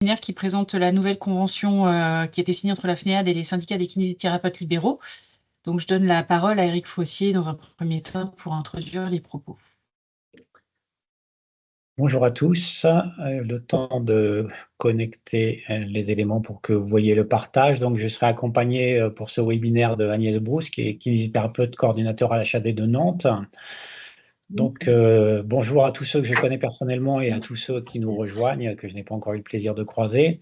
webinaire qui présente la nouvelle convention qui a été signée entre la FNEAD et les syndicats des kinésithérapeutes libéraux. Donc, je donne la parole à Éric Fossier dans un premier temps pour introduire les propos. Bonjour à tous. Le temps de connecter les éléments pour que vous voyez le partage. Donc, je serai accompagné pour ce webinaire de Agnès Brousse, qui est kinésithérapeute coordinateur à l'HAD de Nantes. Donc, bonjour à tous ceux que je connais personnellement et à tous ceux qui nous rejoignent, que je n'ai pas encore eu le plaisir de croiser.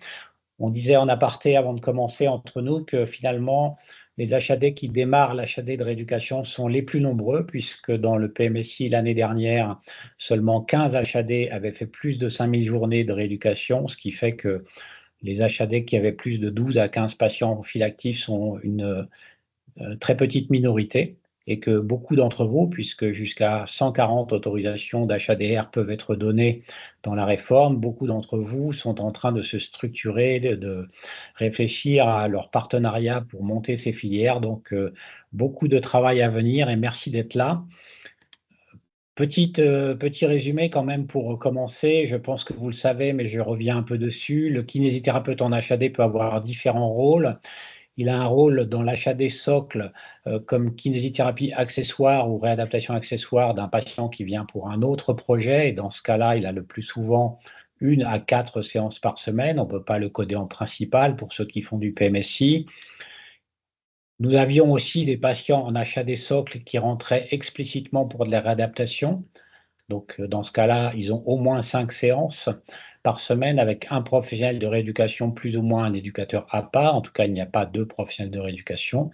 On disait en aparté avant de commencer entre nous que finalement, les HAD qui démarrent l'HAD de rééducation sont les plus nombreux, puisque dans le PMSI l'année dernière, seulement 15 HAD avaient fait plus de 5000 journées de rééducation, ce qui fait que les HAD qui avaient plus de 12 à 15 patients prophylactifs sont une très petite minorité, et que beaucoup d'entre vous, puisque jusqu'à 140 autorisations d'HADR peuvent être données dans la réforme, beaucoup d'entre vous sont en train de se structurer, de réfléchir à leur partenariat pour monter ces filières. Donc, beaucoup de travail à venir et merci d'être là. Petit résumé quand même pour commencer, je pense que vous le savez, mais je reviens un peu dessus. Le kinésithérapeute en HAD peut avoir différents rôles. Il a un rôle dans l'achat des socles comme kinésithérapie accessoire ou réadaptation accessoire d'un patient qui vient pour un autre projet. Et dans ce cas-là, il a le plus souvent 1 à 4 séances par semaine. On ne peut pas le coder en principal pour ceux qui font du PMSI. Nous avions aussi des patients en achat des socles qui rentraient explicitement pour de la réadaptation. Donc, dans ce cas-là, ils ont au moins 5 séances par semaine avec un professionnel de rééducation, plus ou moins un éducateur à part. En tout cas, il n'y a pas 2 professionnels de rééducation.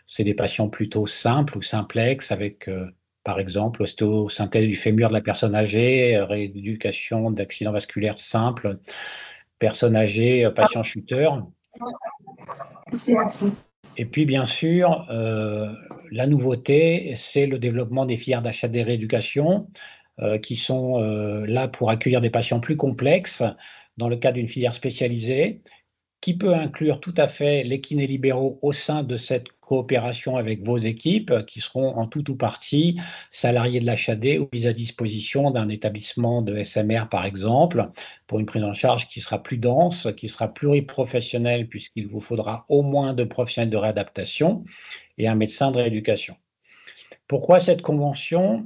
C'est des patients plutôt simples ou simplex avec, par exemple, ostéosynthèse du fémur de la personne âgée, rééducation d'accidents vasculaires simples, personne âgée, patient chuteur. Et puis, bien sûr, la nouveauté, c'est le développement des filières d'achat des rééducations qui sont là pour accueillir des patients plus complexes dans le cadre d'une filière spécialisée, qui peut inclure tout à fait les kinés libéraux au sein de cette coopération avec vos équipes, qui seront en tout ou partie salariés de l'HAD ou mis à disposition d'un établissement de SMR, par exemple, pour une prise en charge qui sera plus dense, qui sera pluriprofessionnelle, puisqu'il vous faudra au moins 2 professionnels de réadaptation et un médecin de rééducation. Pourquoi cette convention ?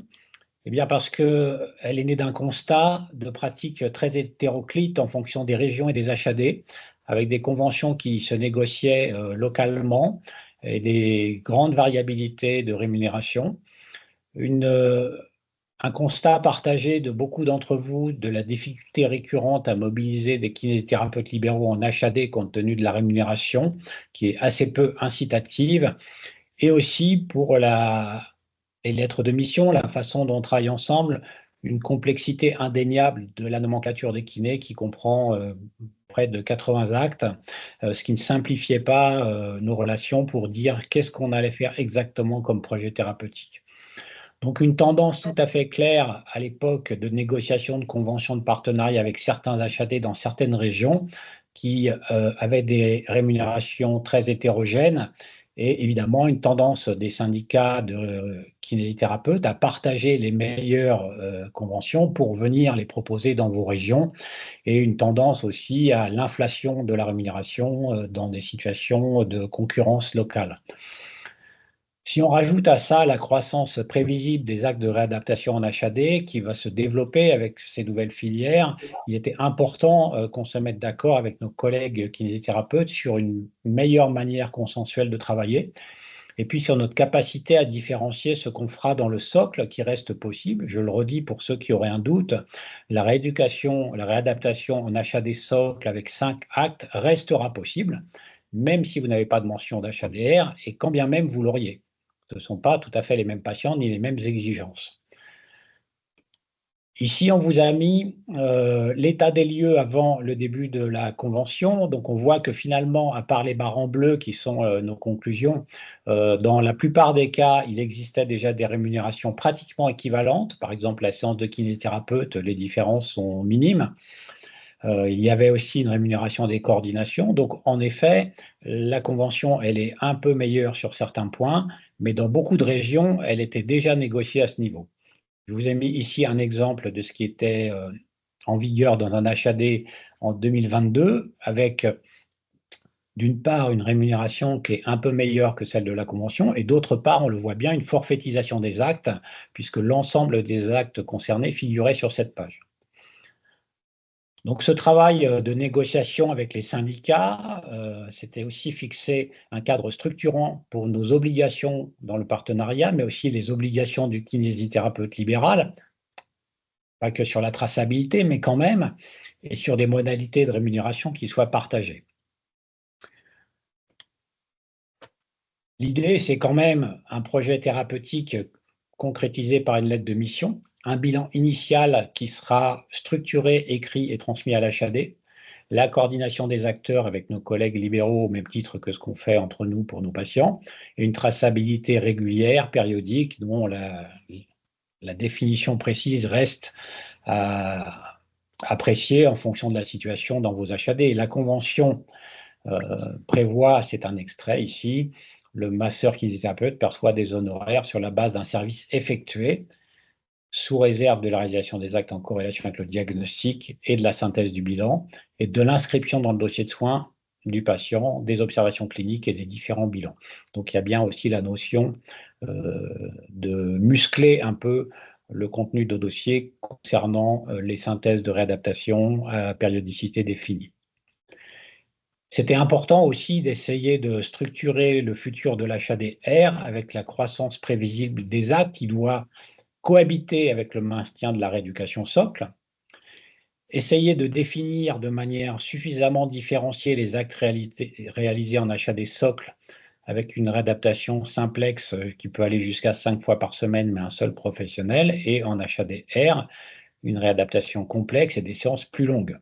Eh bien parce qu'elle est née d'un constat de pratiques très hétéroclites en fonction des régions et des HAD, avec des conventions qui se négociaient localement et des grandes variabilités de rémunération. Un constat partagé de beaucoup d'entre vous de la difficulté récurrente à mobiliser des kinésithérapeutes libéraux en HAD compte tenu de la rémunération, qui est assez peu incitative, et aussi pour les lettres de mission, la façon dont on travaille ensemble, une complexité indéniable de la nomenclature des kinés qui comprend près de 80 actes, ce qui ne simplifiait pas nos relations pour dire qu'est-ce qu'on allait faire exactement comme projet thérapeutique. Donc une tendance tout à fait claire à l'époque de négociation de conventions de partenariat avec certains HAD dans certaines régions qui avaient des rémunérations très hétérogènes, et évidemment une tendance des syndicats de kinésithérapeutes à partager les meilleures conventions pour venir les proposer dans vos régions, et une tendance aussi à l'inflation de la rémunération dans des situations de concurrence locale. Si on rajoute à ça la croissance prévisible des actes de réadaptation en HAD qui va se développer avec ces nouvelles filières, il était important qu'on se mette d'accord avec nos collègues kinésithérapeutes sur une meilleure manière consensuelle de travailler, et puis sur notre capacité à différencier ce qu'on fera dans le socle qui reste possible. Je le redis pour ceux qui auraient un doute, la rééducation, la réadaptation en HAD socle avec 5 actes restera possible, même si vous n'avez pas de mention d'HADR, et quand bien même vous l'auriez. Ce ne sont pas tout à fait les mêmes patients ni les mêmes exigences. Ici, on vous a mis l'état des lieux avant le début de la convention. Donc, on voit que finalement, à part les barres en bleu qui sont nos conclusions, dans la plupart des cas, il existait déjà des rémunérations pratiquement équivalentes. Par exemple, la séance de kinésithérapeute, les différences sont minimes. Il y avait aussi une rémunération des coordinations. Donc, en effet, la convention, elle est un peu meilleure sur certains points, mais dans beaucoup de régions, elle était déjà négociée à ce niveau. Je vous ai mis ici un exemple de ce qui était en vigueur dans un HAD en 2022, avec d'une part une rémunération qui est un peu meilleure que celle de la convention, et d'autre part, on le voit bien, une forfaitisation des actes, puisque l'ensemble des actes concernés figurait sur cette page. Donc ce travail de négociation avec les syndicats, c'était aussi fixer un cadre structurant pour nos obligations dans le partenariat, mais aussi les obligations du kinésithérapeute libéral, pas que sur la traçabilité, mais quand même, et sur des modalités de rémunération qui soient partagées. L'idée, c'est quand même un projet thérapeutique concrétisé par une lettre de mission, un bilan initial qui sera structuré, écrit et transmis à l'HAD, la coordination des acteurs avec nos collègues libéraux au même titre que ce qu'on fait entre nous pour nos patients, et une traçabilité régulière, périodique, dont la définition précise reste à apprécier en fonction de la situation dans vos HAD. La convention prévoit, c'est un extrait ici, le masseur kinésithérapeute perçoit des honoraires sur la base d'un service effectué sous réserve de la réalisation des actes en corrélation avec le diagnostic et de la synthèse du bilan et de l'inscription dans le dossier de soins du patient, des observations cliniques et des différents bilans. Donc il y a bien aussi la notion de muscler un peu le contenu de dossier concernant les synthèses de réadaptation à périodicité définie. C'était important aussi d'essayer de structurer le futur de l'HAD-R avec la croissance prévisible des actes qui doit cohabiter avec le maintien de la rééducation socle. Essayer de définir de manière suffisamment différenciée les actes réalisés en HAD socle avec une réadaptation simplexe qui peut aller jusqu'à 5 fois par semaine, mais un seul professionnel, et en HAD-R, une réadaptation complexe et des séances plus longues.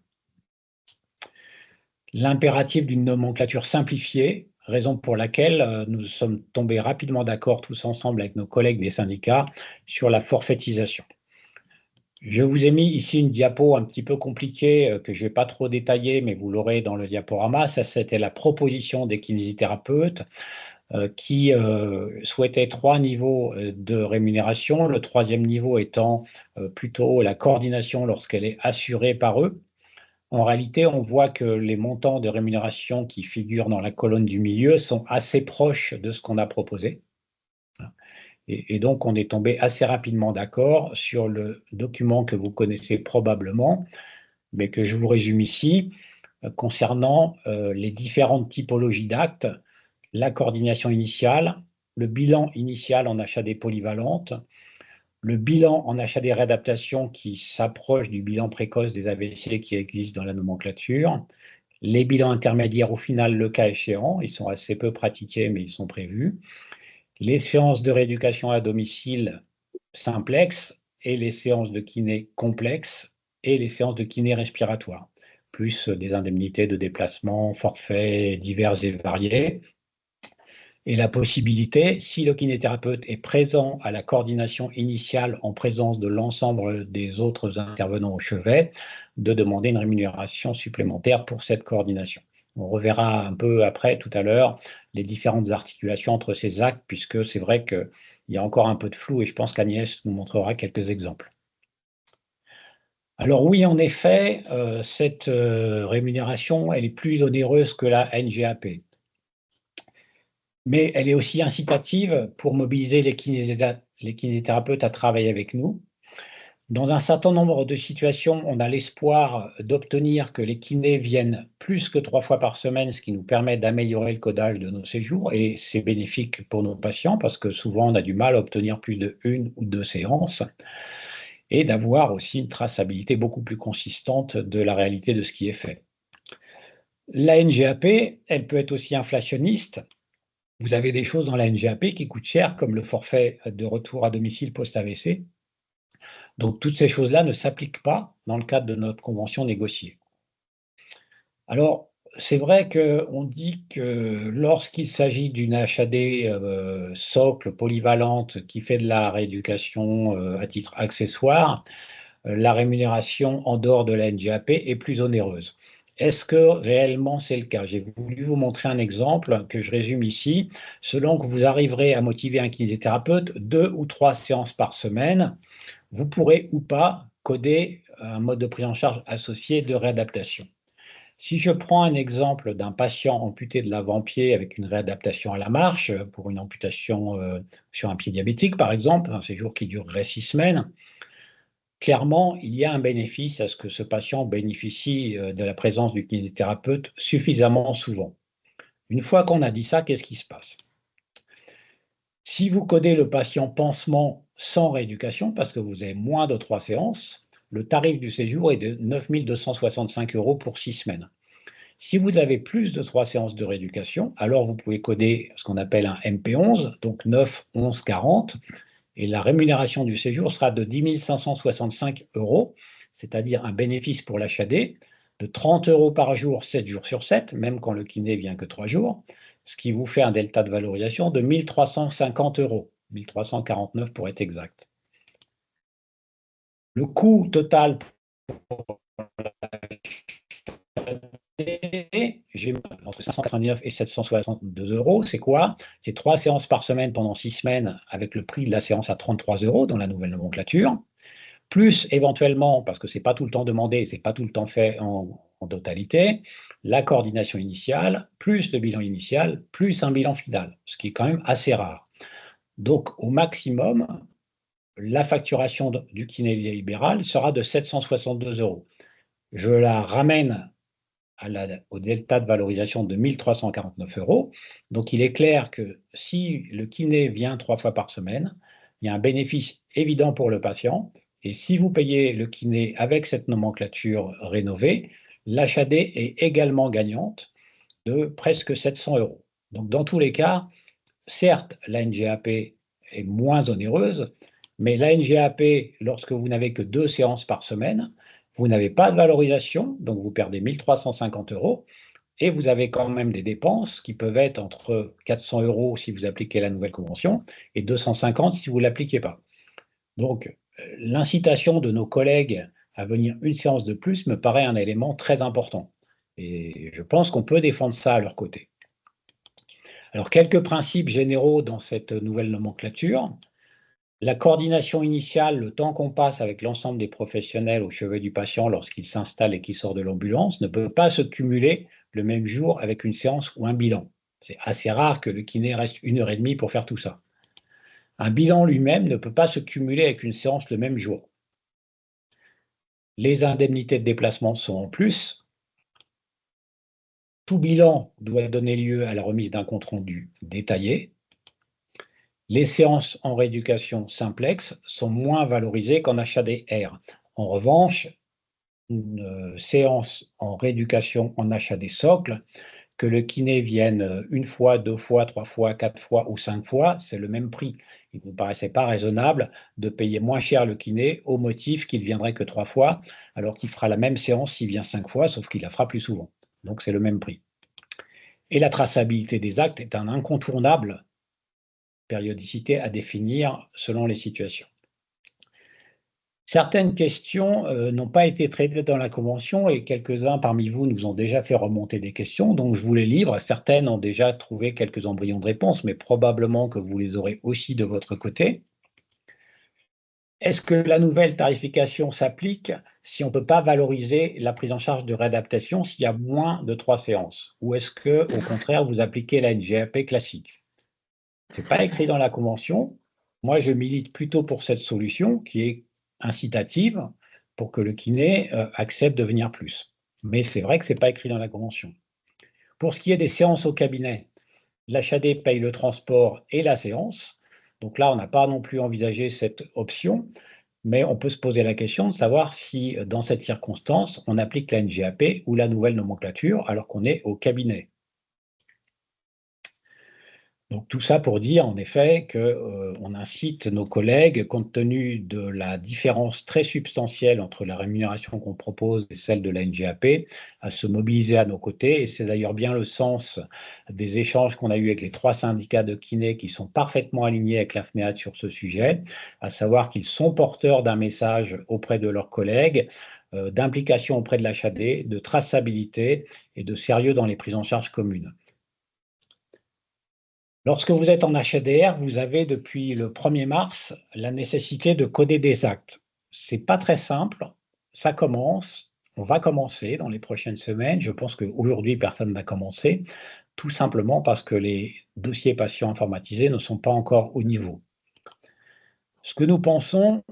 L'impératif d'une nomenclature simplifiée, raison pour laquelle nous sommes tombés rapidement d'accord tous ensemble avec nos collègues des syndicats sur la forfaitisation. Je vous ai mis ici une diapo un petit peu compliquée que je ne vais pas trop détailler, mais vous l'aurez dans le diaporama. Ça, c'était la proposition des kinésithérapeutes qui souhaitaient 3 niveaux de rémunération, le 3e niveau étant plutôt la coordination lorsqu'elle est assurée par eux. En réalité, on voit que les montants de rémunération qui figurent dans la colonne du milieu sont assez proches de ce qu'on a proposé. Et donc, on est tombé assez rapidement d'accord sur le document que vous connaissez probablement, mais que je vous résume ici, concernant les différentes typologies d'actes, la coordination initiale, le bilan initial en HAD polyvalente, le bilan en HAD réadaptation qui s'approche du bilan précoce des AVC qui existe dans la nomenclature, les bilans intermédiaires au final, le cas échéant, ils sont assez peu pratiqués, mais ils sont prévus, les séances de rééducation à domicile simplex et les séances de kiné complexes et les séances de kiné respiratoire, plus des indemnités de déplacement, forfaits divers et variés. Et la possibilité, si le kinésithérapeute est présent à la coordination initiale en présence de l'ensemble des autres intervenants au chevet, de demander une rémunération supplémentaire pour cette coordination. On reverra un peu après, tout à l'heure, les différentes articulations entre ces actes, puisque c'est vrai qu'il y a encore un peu de flou et je pense qu'Agnès nous montrera quelques exemples. Alors oui, en effet, cette rémunération, elle est plus onéreuse que la NGAP. Mais elle est aussi incitative pour mobiliser les kinésithérapeutes à travailler avec nous. Dans un certain nombre de situations, on a l'espoir d'obtenir que les kinés viennent plus que 3 fois par semaine, ce qui nous permet d'améliorer le codage de nos séjours, et c'est bénéfique pour nos patients parce que souvent on a du mal à obtenir plus de 1 ou 2 séances, et d'avoir aussi une traçabilité beaucoup plus consistante de la réalité de ce qui est fait. La NGAP, elle peut être aussi inflationniste. Vous avez des choses dans la NGAP qui coûtent cher, comme le forfait de retour à domicile post-AVC. Donc, toutes ces choses-là ne s'appliquent pas dans le cadre de notre convention négociée. Alors, c'est vrai qu'on dit que lorsqu'il s'agit d'une HAD socle polyvalente qui fait de la rééducation à titre accessoire, la rémunération en dehors de la NGAP est plus onéreuse. Est-ce que réellement c'est le cas? J'ai voulu vous montrer un exemple que je résume ici. Selon que vous arriverez à motiver un kinésithérapeute 2 ou 3 séances par semaine, vous pourrez ou pas coder un mode de prise en charge associé de réadaptation. Si je prends un exemple d'un patient amputé de l'avant-pied avec une réadaptation à la marche, pour une amputation sur un pied diabétique par exemple, un séjour qui durerait 6 semaines, clairement, il y a un bénéfice à ce que ce patient bénéficie de la présence du kinésithérapeute suffisamment souvent. Une fois qu'on a dit ça, qu'est-ce qui se passe? Si vous codez le patient pansement sans rééducation, parce que vous avez moins de 3 séances, le tarif du séjour est de 9 265 € pour 6 semaines. Si vous avez plus de 3 séances de rééducation, alors vous pouvez coder ce qu'on appelle un MP11, donc 9, 11, 40, et la rémunération du séjour sera de 10 565 €, c'est-à-dire un bénéfice pour l'HAD de 30 € par jour, 7 jours sur 7, même quand le kiné vient que 3 jours, ce qui vous fait un delta de valorisation de 1 350 €, 1 349 pour être exact. Le coût total j'ai entre 599 et 762 €. C'est quoi? C'est 3 séances par semaine pendant 6 semaines avec le prix de la séance à 33 € dans la nouvelle nomenclature, plus éventuellement, parce que ce n'est pas tout le temps demandé, ce n'est pas tout le temps fait en totalité, la coordination initiale, plus le bilan initial, plus un bilan final, ce qui est quand même assez rare. Donc au maximum, la facturation du kiné libéral sera de 762 €. Je la ramène au delta de valorisation de 1 349 €. Donc, il est clair que si le kiné vient 3 fois par semaine, il y a un bénéfice évident pour le patient. Et si vous payez le kiné avec cette nomenclature rénovée, l'HAD est également gagnante de presque 700 €. Donc, dans tous les cas, certes, la NGAP est moins onéreuse, mais la NGAP, lorsque vous n'avez que 2 séances par semaine, vous n'avez pas de valorisation, donc vous perdez 1 350 € et vous avez quand même des dépenses qui peuvent être entre 400 € si vous appliquez la nouvelle convention et 250 € si vous ne l'appliquez pas. Donc, l'incitation de nos collègues à venir une séance de plus me paraît un élément très important et je pense qu'on peut défendre ça à leur côté. Alors, quelques principes généraux dans cette nouvelle nomenclature. La coordination initiale, le temps qu'on passe avec l'ensemble des professionnels au chevet du patient lorsqu'il s'installe et qu'il sort de l'ambulance ne peut pas se cumuler le même jour avec une séance ou un bilan. C'est assez rare que le kiné reste 1h30 pour faire tout ça. Un bilan lui-même ne peut pas se cumuler avec une séance le même jour. Les indemnités de déplacement sont en plus. Tout bilan doit donner lieu à la remise d'un compte-rendu détaillé. Les séances en rééducation simplex sont moins valorisées qu'en HADR. En revanche, une séance en rééducation en HAD socle, que le kiné vienne 1 fois, 2 fois, 3 fois, 4 fois ou 5 fois, c'est le même prix. Il ne me paraissait pas raisonnable de payer moins cher le kiné au motif qu'il viendrait que 3 fois, alors qu'il fera la même séance s'il vient 5 fois, sauf qu'il la fera plus souvent. Donc c'est le même prix. Et la traçabilité des actes est un incontournable, périodicité à définir selon les situations. Certaines questions n'ont pas été traitées dans la convention et quelques-uns parmi vous nous ont déjà fait remonter des questions, donc je vous les livre. Certaines ont déjà trouvé quelques embryons de réponse, mais probablement que vous les aurez aussi de votre côté. Est-ce que la nouvelle tarification s'applique si on ne peut pas valoriser la prise en charge de réadaptation s'il y a moins de 3 séances? Ou est-ce que, au contraire, vous appliquez la NGAP classique? Ce n'est pas écrit dans la convention. Moi, je milite plutôt pour cette solution qui est incitative pour que le kiné accepte de venir plus. Mais c'est vrai que ce n'est pas écrit dans la convention. Pour ce qui est des séances au cabinet, l'HAD paye le transport et la séance. Donc là, on n'a pas non plus envisagé cette option, mais on peut se poser la question de savoir si, dans cette circonstance, on applique la NGAP ou la nouvelle nomenclature alors qu'on est au cabinet. Donc tout ça pour dire en effet qu'on incite nos collègues, compte tenu de la différence très substantielle entre la rémunération qu'on propose et celle de la NGAP, à se mobiliser à nos côtés. Et c'est d'ailleurs bien le sens des échanges qu'on a eus avec les 3 syndicats de kinés qui sont parfaitement alignés avec la FNEAD sur ce sujet, à savoir qu'ils sont porteurs d'un message auprès de leurs collègues, d'implication auprès de l'HAD, de traçabilité et de sérieux dans les prises en charge communes. Lorsque vous êtes en HADR, vous avez depuis le 1er mars la nécessité de coder des actes. Ce n'est pas très simple, ça commence, on va commencer dans les prochaines semaines. Je pense qu'aujourd'hui, personne n'a commencé, tout simplement parce que les dossiers patients informatisés ne sont pas encore au niveau. Ce que nous pensons,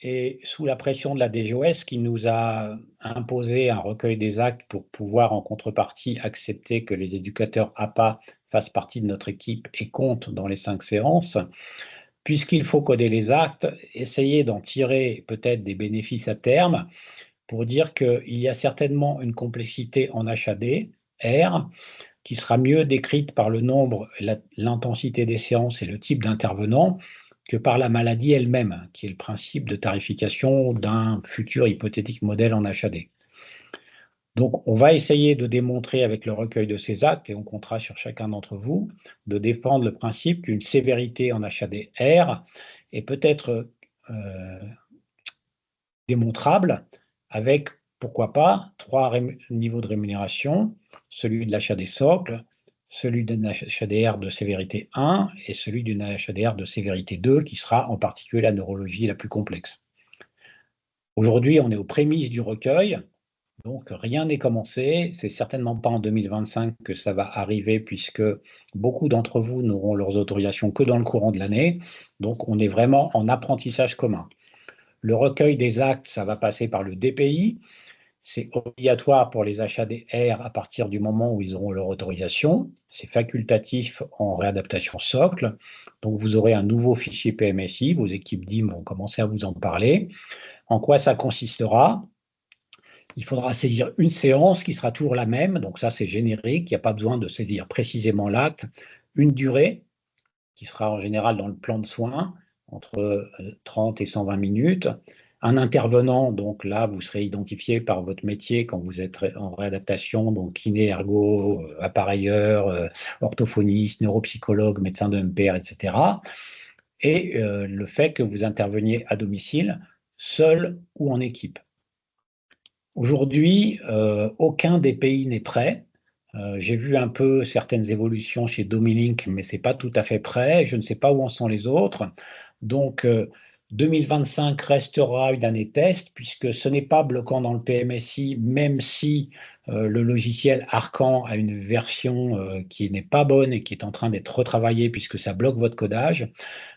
et sous la pression de la DGOS qui nous a imposé un recueil des actes pour pouvoir en contrepartie accepter que les éducateurs APA fassent partie de notre équipe et comptent dans les 5 séances, puisqu'il faut coder les actes, essayer d'en tirer peut-être des bénéfices à terme pour dire qu'il y a certainement une complexité en HAD, R, qui sera mieux décrite par le nombre, l'intensité des séances et le type d'intervenant que par la maladie elle-même, qui est le principe de tarification d'un futur hypothétique modèle en HAD. Donc, on va essayer de démontrer avec le recueil de ces actes, et on comptera sur chacun d'entre vous, de défendre le principe qu'une sévérité en HAD-R est peut-être démontrable avec, pourquoi pas, 3 niveaux de rémunération, celui de l'HAD socle, celui d'une HADR de sévérité 1 et celui d'une HADR de sévérité 2, qui sera en particulier la neurologie la plus complexe. Aujourd'hui, on est aux prémices du recueil, donc rien n'est commencé. C'est certainement pas en 2025 que ça va arriver, puisque beaucoup d'entre vous n'auront leurs autorisations que dans le courant de l'année. Donc, on est vraiment en apprentissage commun. Le recueil des actes, ça va passer par le DPI. C'est obligatoire pour les HAD-R à partir du moment où ils auront leur autorisation. C'est facultatif en réadaptation socle. Donc, vous aurez un nouveau fichier PMSI. Vos équipes DIM vont commencer à vous en parler. En quoi ça consistera? Il faudra saisir une séance qui sera toujours la même. Donc, ça, c'est générique. Il n'y a pas besoin de saisir précisément l'acte. Une durée qui sera en général dans le plan de soins, entre 30 et 120 minutes. Un intervenant, donc là, vous serez identifié par votre métier quand vous êtes en réadaptation, donc kiné, ergo, appareilleur, orthophoniste, neuropsychologue, médecin de MPR, etc. Et le fait que vous interveniez à domicile, seul ou en équipe. Aujourd'hui, aucun des pays n'est prêt. J'ai vu un peu certaines évolutions chez Domilink, mais ce n'est pas tout à fait prêt. Je ne sais pas où en sont les autres. Donc, 2025 restera une année test, puisque ce n'est pas bloquant dans le PMSI, même si le logiciel Arcan a une version qui n'est pas bonne et qui est en train d'être retravaillée, puisque ça bloque votre codage,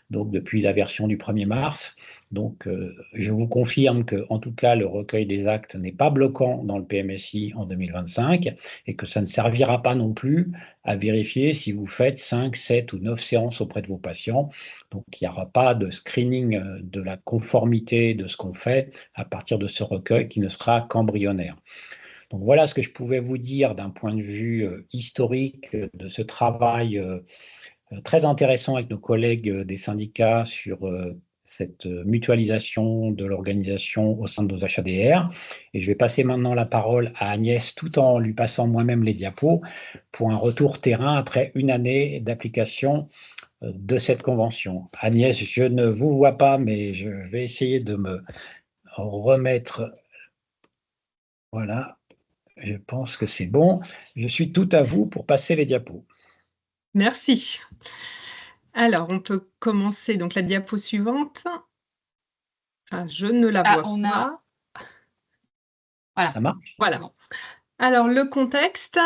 donc depuis la version du 1er mars. Donc, je vous confirme que, en tout cas, le recueil des actes n'est pas bloquant dans le PMSI en 2025 et que ça ne servira pas non plus à vérifier si vous faites 5, 7 ou 9 séances auprès de vos patients. Donc, il n'y aura pas de screening de la conformité de ce qu'on fait à partir de ce recueil qui ne sera qu'embryonnaire. Donc, voilà ce que je pouvais vous dire d'un point de vue historique de ce travail très intéressant avec nos collègues des syndicats sur cette mutualisation de l'organisation au sein de nos HADR. Et je vais passer maintenant la parole à Agnès, tout en lui passant moi-même les diapos, pour un retour terrain après une année d'application de cette convention. Agnès, je ne vous vois pas, mais je vais essayer de me remettre. Voilà, je pense que c'est bon. Je suis tout à vous pour passer les diapos. Merci. Alors, on peut commencer donc la diapo suivante. Ah, je ne la vois pas. Voilà. Ça marche? Voilà. Alors, le contexte,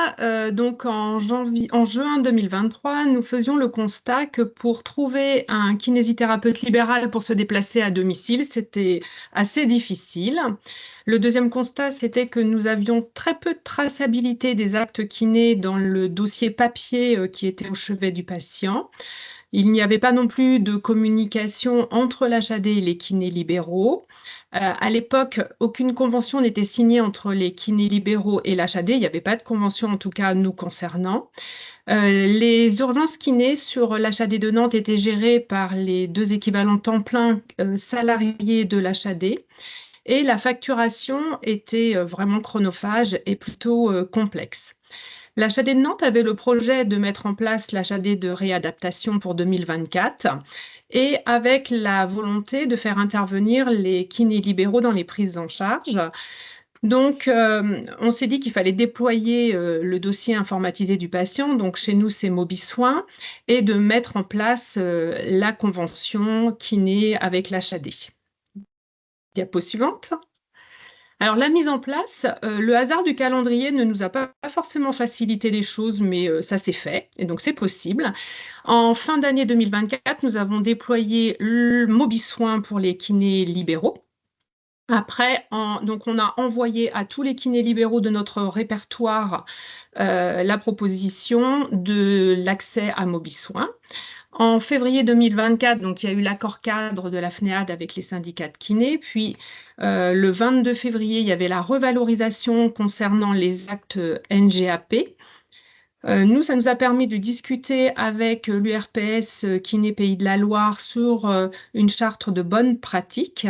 donc en juin 2023, nous faisions le constat que pour trouver un kinésithérapeute libéral pour se déplacer à domicile, c'était assez difficile. Le deuxième constat, c'était que nous avions très peu de traçabilité des actes kinés dans le dossier papier qui était au chevet du patient. Il n'y avait pas non plus de communication entre l'HAD et les kinés libéraux. À l'époque, aucune convention n'était signée entre les kinés libéraux et l'HAD. Il n'y avait pas de convention, en tout cas, nous concernant. Les urgences kinés sur l'HAD de Nantes étaient gérées par les 2 équivalents temps plein salariés de l'HAD. Et la facturation était vraiment chronophage et plutôt complexe. L'HAD de Nantes avait le projet de mettre en place l'HAD de réadaptation pour 2024 et avec la volonté de faire intervenir les kinés libéraux dans les prises en charge. Donc, on s'est dit qu'il fallait déployer le dossier informatisé du patient, donc chez nous c'est MobiSoin, et de mettre en place la convention kiné avec l'HAD. Diapo suivante. Alors, la mise en place, le hasard du calendrier ne nous a pas forcément facilité les choses, mais ça s'est fait, et donc c'est possible. En fin d'année 2024, nous avons déployé le MobiSoin pour les kinés libéraux. Après, donc on a envoyé à tous les kinés libéraux de notre répertoire la proposition de l'accès à MobiSoin. En février 2024, donc il y a eu l'accord cadre de la FNEAD avec les syndicats de kinés. Puis le 22 février, il y avait la revalorisation concernant les actes NGAP. Nous, ça nous a permis de discuter avec l'URPS Kiné Pays de la Loire sur une charte de bonnes pratiques.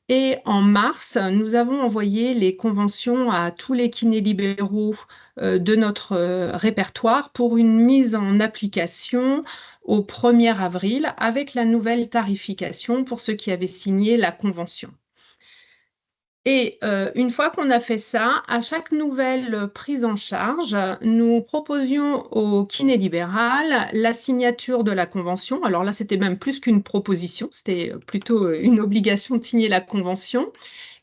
Et en mars, nous avons envoyé les conventions à tous les kinés libéraux de notre répertoire pour une mise en application au 1er avril avec la nouvelle tarification pour ceux qui avaient signé la convention. Et une fois qu'on a fait ça, à chaque nouvelle prise en charge, nous proposions au kiné libéral la signature de la convention. Alors là, c'était même plus qu'une proposition, c'était plutôt une obligation de signer la convention.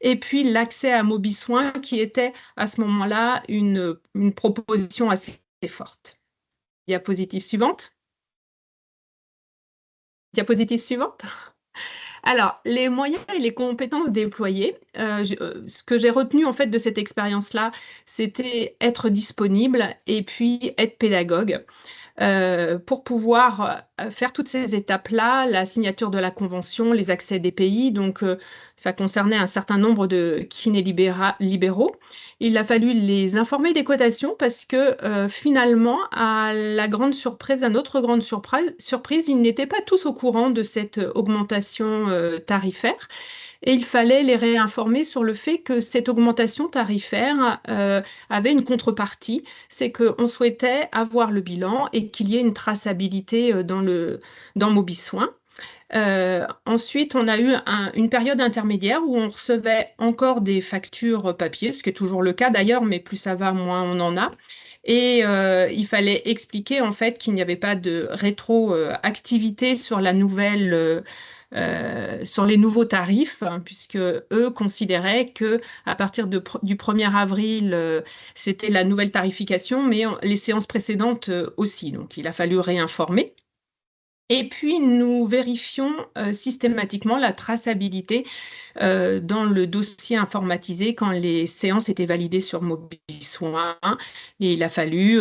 Et puis l'accès à MobiSoin, qui était à ce moment-là une proposition assez forte. Diapositive suivante. Diapositive suivante. Alors, les moyens et les compétences déployées, ce que j'ai retenu en fait de cette expérience-là, c'était être disponible et puis être pédagogue. Pour pouvoir faire toutes ces étapes-là, la signature de la convention, les accès des pays, donc ça concernait un certain nombre de kinés libéraux. Il a fallu les informer des cotations parce que finalement, à notre grande surprise, ils n'étaient pas tous au courant de cette augmentation tarifaire. Et il fallait les réinformer sur le fait que cette augmentation tarifaire avait une contrepartie, c'est qu'on souhaitait avoir le bilan et qu'il y ait une traçabilité dans MobiSoin. Ensuite, on a eu une période intermédiaire où on recevait encore des factures papier, ce qui est toujours le cas d'ailleurs, mais plus ça va, moins on en a. Et il fallait expliquer en fait qu'il n'y avait pas de rétroactivité sur sur les nouveaux tarifs, hein, puisque eux considéraient que à partir du 1er avril, c'était la nouvelle tarification, mais les séances précédentes aussi. Donc, il a fallu réinformer. Et puis, nous vérifions systématiquement la traçabilité dans le dossier informatisé quand les séances étaient validées sur MobiSoin. Et il a fallu,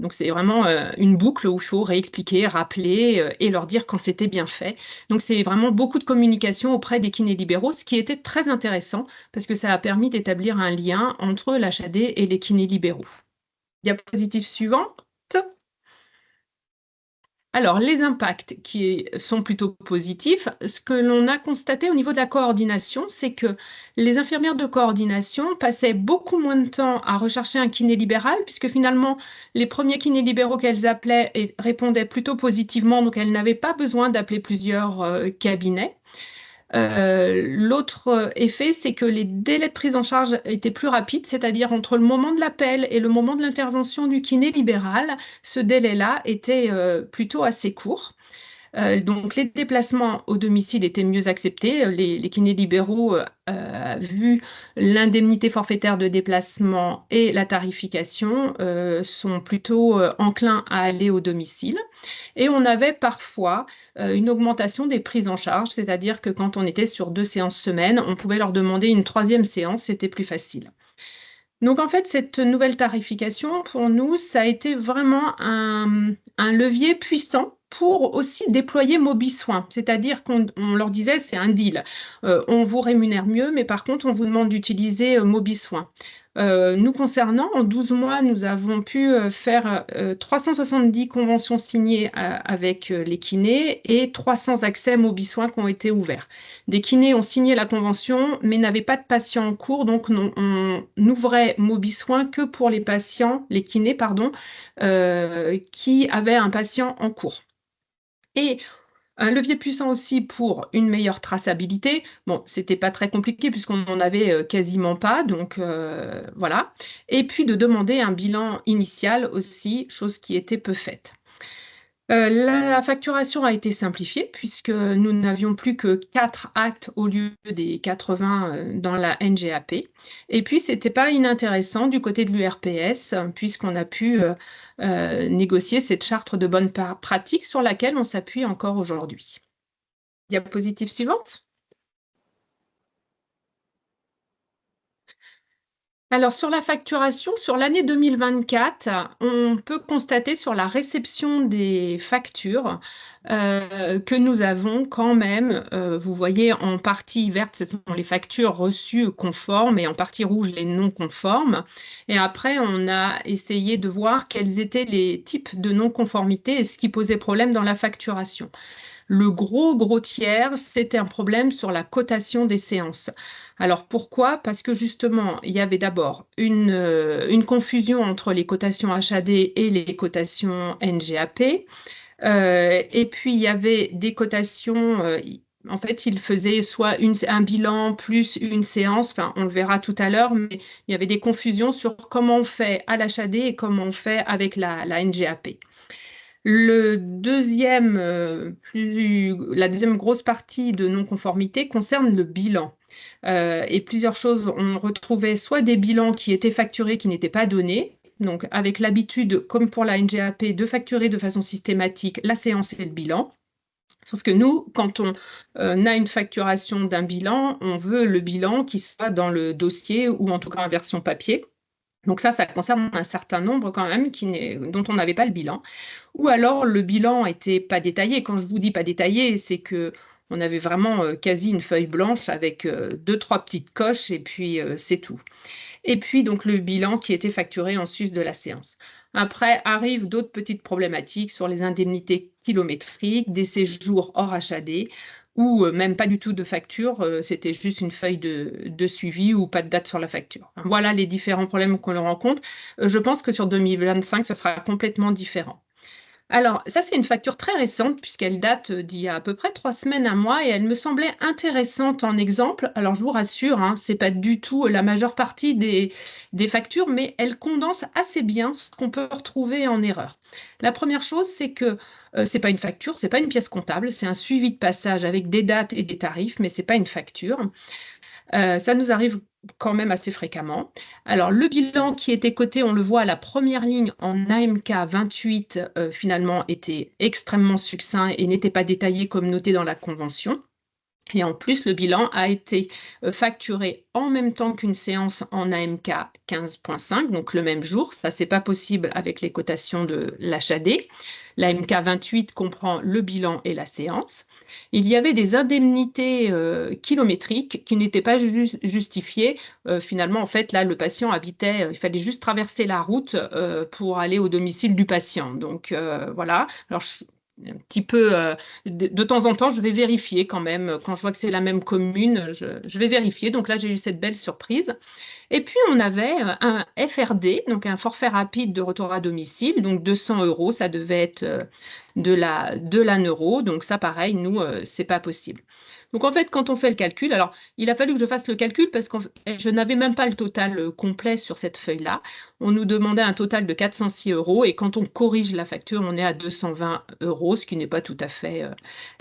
donc c'est vraiment une boucle où il faut réexpliquer, rappeler et leur dire quand c'était bien fait. Donc c'est vraiment beaucoup de communication auprès des kinés libéraux, ce qui était très intéressant parce que ça a permis d'établir un lien entre l'HAD et les kinés libéraux. Diapositive suivante. Alors, les impacts qui sont plutôt positifs, ce que l'on a constaté au niveau de la coordination, c'est que les infirmières de coordination passaient beaucoup moins de temps à rechercher un kiné libéral, puisque finalement, les premiers kinés libéraux qu'elles appelaient répondaient plutôt positivement, donc elles n'avaient pas besoin d'appeler plusieurs cabinets. L'autre effet, c'est que les délais de prise en charge étaient plus rapides, c'est-à-dire entre le moment de l'appel et le moment de l'intervention du kiné libéral, ce délai-là était plutôt assez court. Donc, les déplacements au domicile étaient mieux acceptés. Les kinés libéraux, vu l'indemnité forfaitaire de déplacement et la tarification, sont plutôt enclins à aller au domicile. Et on avait parfois une augmentation des prises en charge, c'est-à-dire que quand on était sur 2 séances semaine, on pouvait leur demander une 3e séance, c'était plus facile. Donc en fait, cette nouvelle tarification, pour nous, ça a été vraiment un levier puissant pour aussi déployer MobiSoin. C'est-à-dire qu'on leur disait, c'est un deal. On vous rémunère mieux, mais par contre, on vous demande d'utiliser MobiSoin. Nous concernant, en 12 mois, nous avons pu faire 370 conventions signées avec les kinés et 300 accès MobiSoin qui ont été ouverts. Des kinés ont signé la convention, mais n'avaient pas de patients en cours, donc on n'ouvrait MobiSoin que pour les patients, les kinés, pardon, qui avaient un patient en cours. Et un levier puissant aussi pour une meilleure traçabilité. Bon, c'était pas très compliqué puisqu'on n'en avait quasiment pas, donc voilà. Et puis de demander un bilan initial aussi, chose qui était peu faite. La facturation a été simplifiée puisque nous n'avions plus que 4 actes au lieu des 80 dans la NGAP. Et puis, ce n'était pas inintéressant du côté de l'URPS puisqu'on a pu négocier cette charte de bonne pratique sur laquelle on s'appuie encore aujourd'hui. Diapositive suivante. Alors, sur la facturation, sur l'année 2024, on peut constater sur la réception des factures que nous avons quand même, vous voyez en partie verte, ce sont les factures reçues conformes et en partie rouge, les non conformes. Et après, on a essayé de voir quels étaient les types de non-conformité et ce qui posait problème dans la facturation. Le gros tiers, c'était un problème sur la cotation des séances. Alors pourquoi? Parce que justement, il y avait d'abord une confusion entre les cotations HAD et les cotations NGAP. Et puis, il y avait des cotations, en fait, il faisait soit un bilan plus une séance, enfin, on le verra tout à l'heure, mais il y avait des confusions sur comment on fait à l'HAD et comment on fait avec la NGAP. La deuxième grosse partie de non-conformité concerne le bilan. Et plusieurs choses, on retrouvait soit des bilans qui étaient facturés qui n'étaient pas donnés, donc avec l'habitude, comme pour la NGAP, de facturer de façon systématique la séance et le bilan. Sauf que nous, quand on a une facturation d'un bilan, on veut le bilan qui soit dans le dossier ou en tout cas en version papier. Donc ça concerne un certain nombre quand même dont on n'avait pas le bilan. Ou alors le bilan n'était pas détaillé. Quand je vous dis pas détaillé, c'est que on avait vraiment quasi une feuille blanche avec 2-3 petites coches et puis c'est tout. Et puis donc le bilan qui était facturé en sus de la séance. Après arrivent d'autres petites problématiques sur les indemnités kilométriques, des séjours hors HAD, ou même pas du tout de facture, c'était juste une feuille de suivi ou pas de date sur la facture. Voilà les différents problèmes qu'on rencontre. Je pense que sur 2025, ce sera complètement différent. Alors, ça, c'est une facture très récente puisqu'elle date d'il y a à peu près 3 semaines, un mois, et elle me semblait intéressante en exemple. Alors, je vous rassure, hein, ce n'est pas du tout la majeure partie des factures, mais elle condense assez bien ce qu'on peut retrouver en erreur. La première chose, c'est que ce n'est pas une facture, ce n'est pas une pièce comptable, c'est un suivi de passage avec des dates et des tarifs, mais ce n'est pas une facture. Ça nous arrive quand même assez fréquemment. Alors, le bilan qui était coté, on le voit à la première ligne en AMK 28, finalement, était extrêmement succinct et n'était pas détaillé comme noté dans la convention. Et en plus, le bilan a été facturé en même temps qu'une séance en AMK 15.5, donc le même jour. Ça, c'est pas possible avec les cotations de l'HAD. L'AMK 28 comprend le bilan et la séance. Il y avait des indemnités kilométriques qui n'étaient pas justifiées. Finalement, en fait, là, le patient habitait, il fallait juste traverser la route pour aller au domicile du patient. Donc, voilà. Alors, un petit peu, de temps en temps, je vais vérifier quand même. Quand je vois que c'est la même commune, je vais vérifier. Donc là, j'ai eu cette belle surprise. Et puis, on avait un FRD, donc un forfait rapide de retour à domicile, donc 200 €, ça devait être de la neuro. Donc ça, pareil, nous, c'est pas possible. Donc en fait, quand on fait le calcul, alors il a fallu que je fasse le calcul parce que je n'avais même pas le total complet sur cette feuille-là. On nous demandait un total de 406 € et quand on corrige la facture, on est à 220 €, ce qui n'est pas tout à fait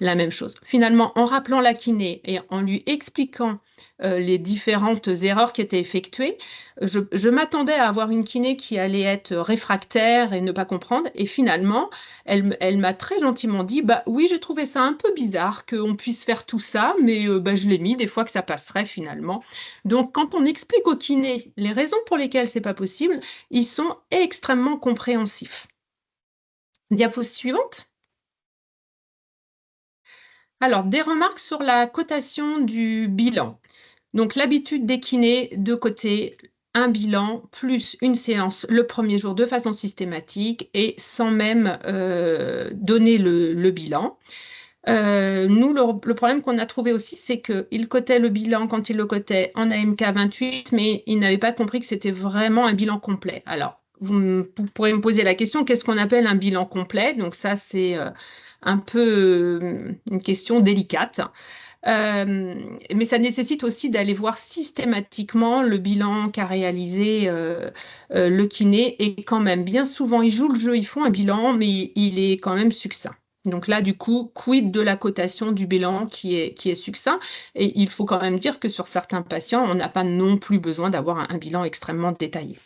la même chose. Finalement, en rappelant la kiné et en lui expliquant les différentes erreurs qui étaient effectuées, je m'attendais à avoir une kiné qui allait être réfractaire et ne pas comprendre. Et finalement, elle m'a très gentiment dit, bah oui, j'ai trouvé ça un peu bizarre qu'on puisse faire tout ça, mais bah, je l'ai mis des fois que ça passerait finalement. Donc, quand on explique aux kinés les raisons pour lesquelles c'est pas possible, ils sont extrêmement compréhensifs. Diapo suivante. Alors, des remarques sur la cotation du bilan. Donc, l'habitude des kinés de coter un bilan plus une séance le premier jour de façon systématique et sans même donner le bilan. Nous, le problème qu'on a trouvé aussi, c'est qu'ils cotaient le bilan quand ils le cotaient en AMK 28, mais ils n'avaient pas compris que c'était vraiment un bilan complet. Alors, vous pourrez me poser la question, qu'est-ce qu'on appelle un bilan complet? Donc ça, c'est un peu une question délicate. Mais ça nécessite aussi d'aller voir systématiquement le bilan qu'a réalisé le kiné. Et quand même, bien souvent, ils jouent le jeu, ils font un bilan, mais il est quand même succinct. Donc là, du coup, quid de la cotation du bilan qui est succinct? Et il faut quand même dire que sur certains patients, on n'a pas non plus besoin d'avoir un bilan extrêmement détaillé.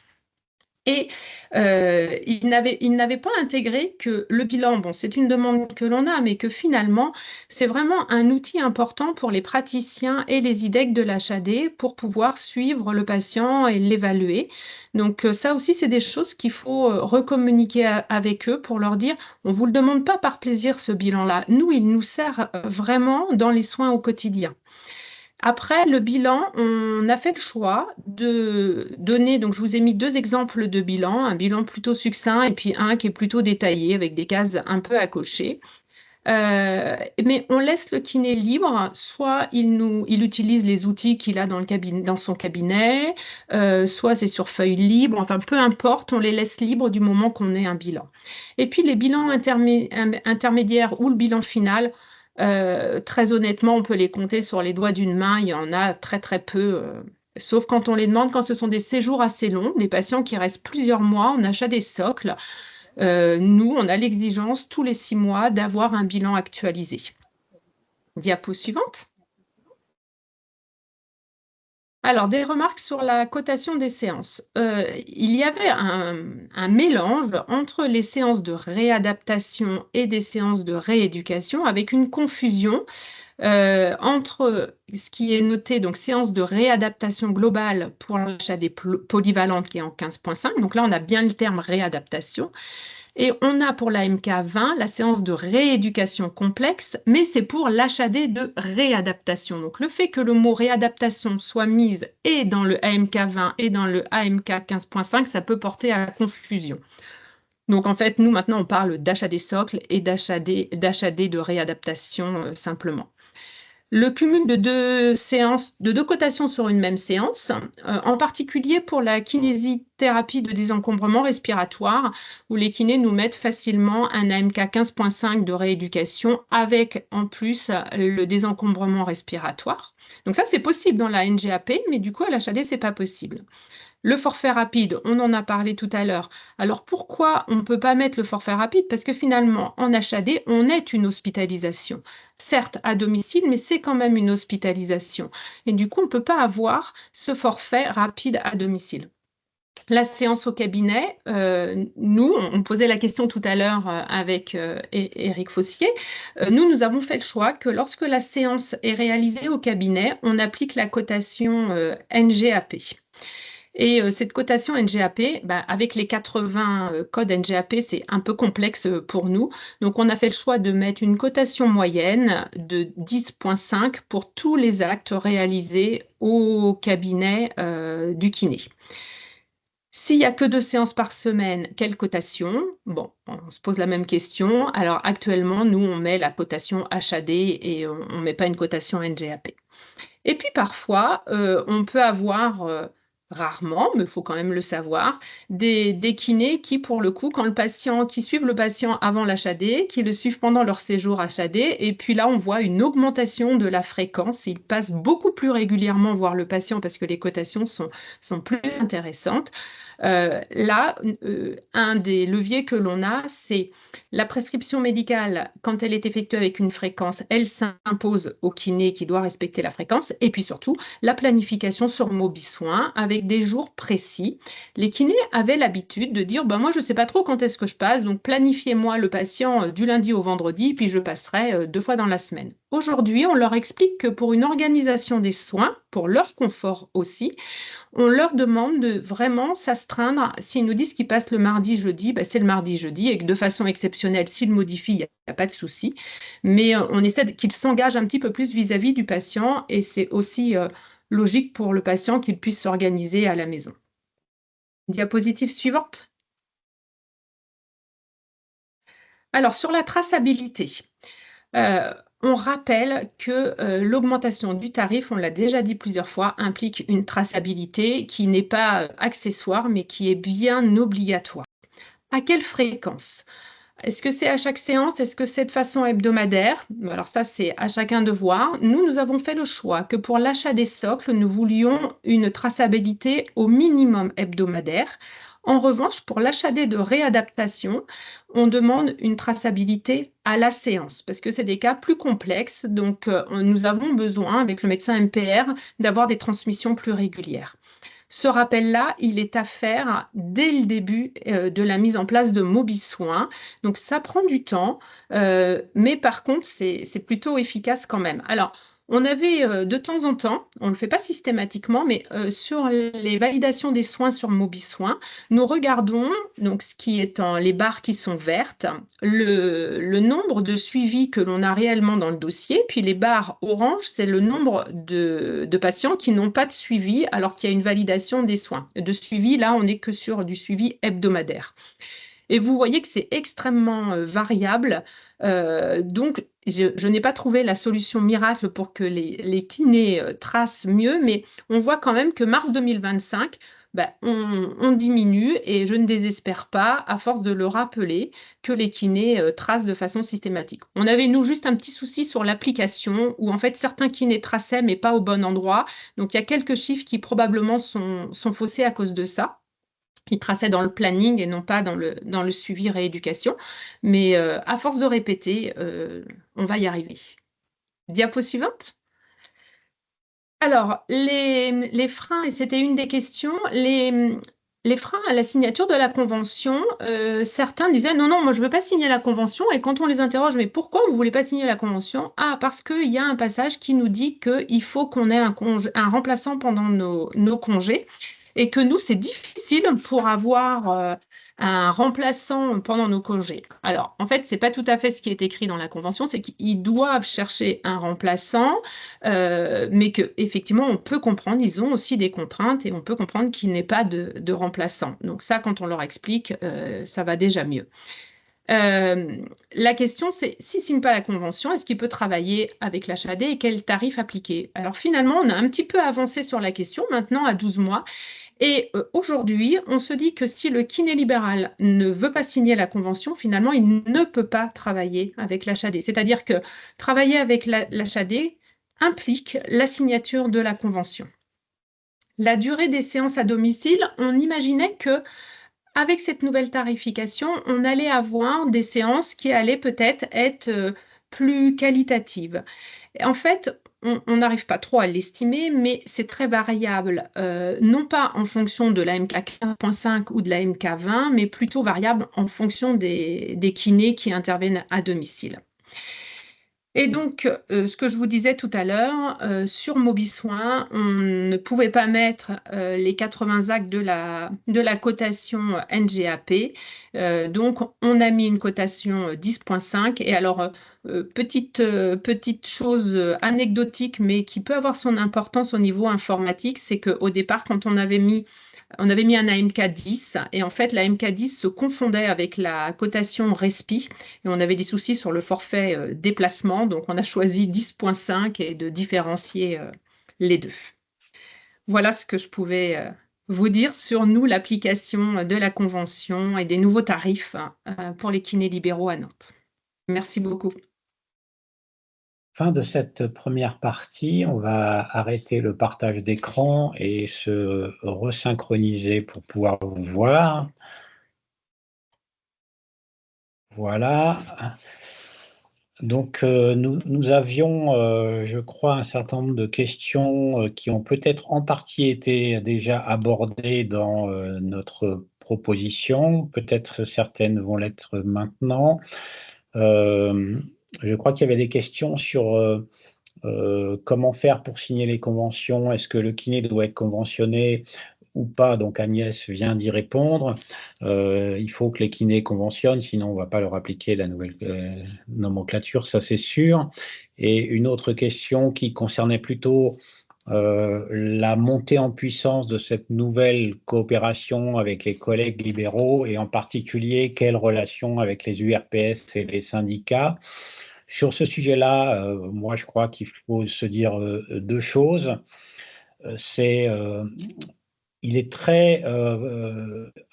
Et il n'avait pas intégré que le bilan, bon, c'est une demande que l'on a, mais que finalement, c'est vraiment un outil important pour les praticiens et les IDEC de l'HAD pour pouvoir suivre le patient et l'évaluer. Donc ça aussi, c'est des choses qu'il faut recommuniquer avec eux pour leur dire, on ne vous le demande pas par plaisir ce bilan-là. Nous, il nous sert vraiment dans les soins au quotidien. Après le bilan, on a fait le choix de donner, donc je vous ai mis 2 exemples de bilan, un bilan plutôt succinct et puis un qui est plutôt détaillé avec des cases un peu à cocher. Mais on laisse le kiné libre, soit il utilise les outils qu'il a dans son cabinet, soit c'est sur feuille libre, enfin peu importe, on les laisse libres du moment qu'on ait un bilan. Et puis les bilans intermédiaires ou le bilan final, très honnêtement, on peut les compter sur les doigts d'une main, il y en a très très peu, sauf quand on les demande, quand ce sont des séjours assez longs, des patients qui restent plusieurs mois en achat des socles. Nous, on a l'exigence tous les 6 mois d'avoir un bilan actualisé. Diapo suivante. Alors, des remarques sur la cotation des séances. Il y avait un mélange entre les séances de réadaptation et des séances de rééducation avec une confusion entre ce qui est noté, donc séance de réadaptation globale pour l'achat des polyvalentes qui est en 15.5. Donc là, on a bien le terme réadaptation. Et on a pour la MK20 la séance de rééducation complexe, mais c'est pour l'HAD de réadaptation. Donc le fait que le mot réadaptation soit mise et dans le AMK20 et dans le AMK 15.5, ça peut porter à confusion. Donc en fait, nous maintenant, on parle d'HAD socle et d'HAD de réadaptation simplement. Le cumul de 2 séances, de 2 cotations sur une même séance, en particulier pour la kinésithérapie de désencombrement respiratoire, où les kinés nous mettent facilement un AMK 15.5 de rééducation avec en plus le désencombrement respiratoire. Donc ça, c'est possible dans la NGAP, mais du coup, à l'HAD, ce n'est pas possible. Le forfait rapide, on en a parlé tout à l'heure. Alors pourquoi on ne peut pas mettre le forfait rapide? Parce que finalement, en HAD, on est une hospitalisation. Certes, à domicile, mais c'est quand même une hospitalisation. Et du coup, on ne peut pas avoir ce forfait rapide à domicile. La séance au cabinet, nous, on posait la question tout à l'heure avec Éric Fossier. Nous avons fait le choix que lorsque la séance est réalisée au cabinet, on applique la cotation NGAP. Et cette cotation NGAP, avec les 80 codes NGAP, c'est un peu complexe pour nous. Donc, on a fait le choix de mettre une cotation moyenne de 10.5 pour tous les actes réalisés au cabinet du kiné. S'il n'y a que 2 séances par semaine, quelle cotation? Bon, on se pose la même question. Alors, actuellement, nous, on met la cotation HAD et on ne met pas une cotation NGAP. Et puis, parfois, on peut avoir... rarement, mais il faut quand même le savoir, des kinés qui, pour le coup, qui suivent le patient avant l'HAD, qui le suivent pendant leur séjour HAD, et puis là, on voit une augmentation de la fréquence. Ils passent beaucoup plus régulièrement voir le patient parce que les cotations sont plus intéressantes. Là, un des leviers que l'on a, c'est la prescription médicale. Quand elle est effectuée avec une fréquence, elle s'impose au kiné qui doit respecter la fréquence. Et puis surtout, la planification sur Mobisoin avec des jours précis. Les kinés avaient l'habitude de dire moi, je ne sais pas trop quand est-ce que je passe, donc planifiez-moi le patient du lundi au vendredi, puis je passerai 2 fois dans la semaine. Aujourd'hui, on leur explique que pour une organisation des soins, pour leur confort aussi, on leur demande de vraiment s'astreindre. S'ils nous disent qu'ils passent le mardi, jeudi, c'est le mardi, jeudi, et que de façon exceptionnelle, s'ils modifient, il n'y a pas de souci. Mais on essaie qu'ils s'engagent un petit peu plus vis-à-vis du patient, et c'est aussi logique pour le patient qu'il puisse s'organiser à la maison. Diapositive suivante. Alors, sur la traçabilité, on rappelle que l'augmentation du tarif, on l'a déjà dit plusieurs fois, implique une traçabilité qui n'est pas accessoire, mais qui est bien obligatoire. À quelle fréquence? Est-ce que c'est à chaque séance? Est-ce que c'est de façon hebdomadaire? Alors ça, c'est à chacun de voir. Nous avons fait le choix que pour l'achat des socles, nous voulions une traçabilité au minimum hebdomadaire. En revanche, pour l'achat de réadaptation, on demande une traçabilité à la séance parce que c'est des cas plus complexes. Donc, nous avons besoin, avec le médecin MPR, d'avoir des transmissions plus régulières. Ce rappel-là, il est à faire dès le début de la mise en place de MobiSoin. Donc, ça prend du temps, mais par contre, c'est plutôt efficace quand même. Alors, on avait de temps en temps, on ne le fait pas systématiquement, mais sur les validations des soins sur MobiSoin, nous regardons donc ce qui est les barres qui sont vertes, le nombre de suivis que l'on a réellement dans le dossier, puis les barres oranges, c'est le nombre de patients qui n'ont pas de suivi alors qu'il y a une validation des soins. De suivi, là, on n'est que sur du suivi hebdomadaire. Et vous voyez que c'est extrêmement variable. Donc, je n'ai pas trouvé la solution miracle pour que les kinés tracent mieux, mais on voit quand même que mars 2025, ben, on diminue et je ne désespère pas, à force de le rappeler, que les kinés tracent de façon systématique. On avait, nous, juste un petit souci sur l'application où, en fait, certains kinés traçaient, mais pas au bon endroit. Donc, il y a quelques chiffres qui probablement sont faussés à cause de ça. Ils traçaient dans le planning et non pas dans le suivi rééducation. Mais à force de répéter, on va y arriver. Diapo suivante. Alors, les freins, et c'était une des questions, les freins à la signature de la convention, certains disaient non, non, moi je ne veux pas signer la convention. Et quand on les interroge, mais pourquoi vous ne voulez pas signer la convention? Ah, parce qu'il y a un passage qui nous dit qu'il faut qu'on ait un remplaçant pendant nos congés et que nous, c'est difficile pour avoir un remplaçant pendant nos congés. Alors, en fait, ce n'est pas tout à fait ce qui est écrit dans la convention, c'est qu'ils doivent chercher un remplaçant, mais qu'effectivement, on peut comprendre, ils ont aussi des contraintes et on peut comprendre qu'il n'est pas de remplaçant. Donc ça, quand on leur explique, ça va déjà mieux. La question, c'est s'il ne signe pas la convention, est-ce qu'il peut travailler avec l'HAD et quel tarif appliquer? Alors finalement, on a un petit peu avancé sur la question, maintenant à 12 mois. Et aujourd'hui, on se dit que si le kiné libéral ne veut pas signer la convention, finalement, il ne peut pas travailler avec l'HAD. C'est-à-dire que travailler avec l'HAD implique la signature de la convention. La durée des séances à domicile, on imaginait que avec cette nouvelle tarification, on allait avoir des séances qui allaient peut-être être plus qualitatives. En fait, on n'arrive pas trop à l'estimer, mais c'est très variable, non pas en fonction de la MK 15.5 ou de la MK 20, mais plutôt variable en fonction des kinés qui interviennent à domicile. Et donc, ce que je vous disais tout à l'heure, sur MobiSoin, on ne pouvait pas mettre les 80 actes de la cotation NGAP. Donc, on a mis une cotation 10.5. Et alors, petite chose anecdotique, mais qui peut avoir son importance au niveau informatique, c'est qu'au départ, quand on avait mis un AMK 10 et en fait, l'AMK 10 se confondait avec la cotation RESPI et on avait des soucis sur le forfait déplacement. Donc, on a choisi 10.5 et de différencier les deux. Voilà ce que je pouvais vous dire sur nous, l'application de la convention et des nouveaux tarifs pour les kinés libéraux à Nantes. Merci beaucoup. Fin de cette première partie, on va arrêter le partage d'écran et se resynchroniser pour pouvoir vous voir. Voilà. Donc, nous avions, je crois, un certain nombre de questions qui ont peut-être en partie été déjà abordées dans notre proposition. Peut-être certaines vont l'être maintenant. Je crois qu'il y avait des questions sur comment faire pour signer les conventions. Est-ce que le kiné doit être conventionné ou pas? Donc Agnès vient d'y répondre. Il faut que les kinés conventionnent, sinon on ne va pas leur appliquer la nouvelle nomenclature, ça c'est sûr. Et une autre question qui concernait plutôt la montée en puissance de cette nouvelle coopération avec les collègues libéraux et en particulier quelle relation avec les URPS et les syndicats. Sur ce sujet-là, moi je crois qu'il faut se dire deux choses. Il est très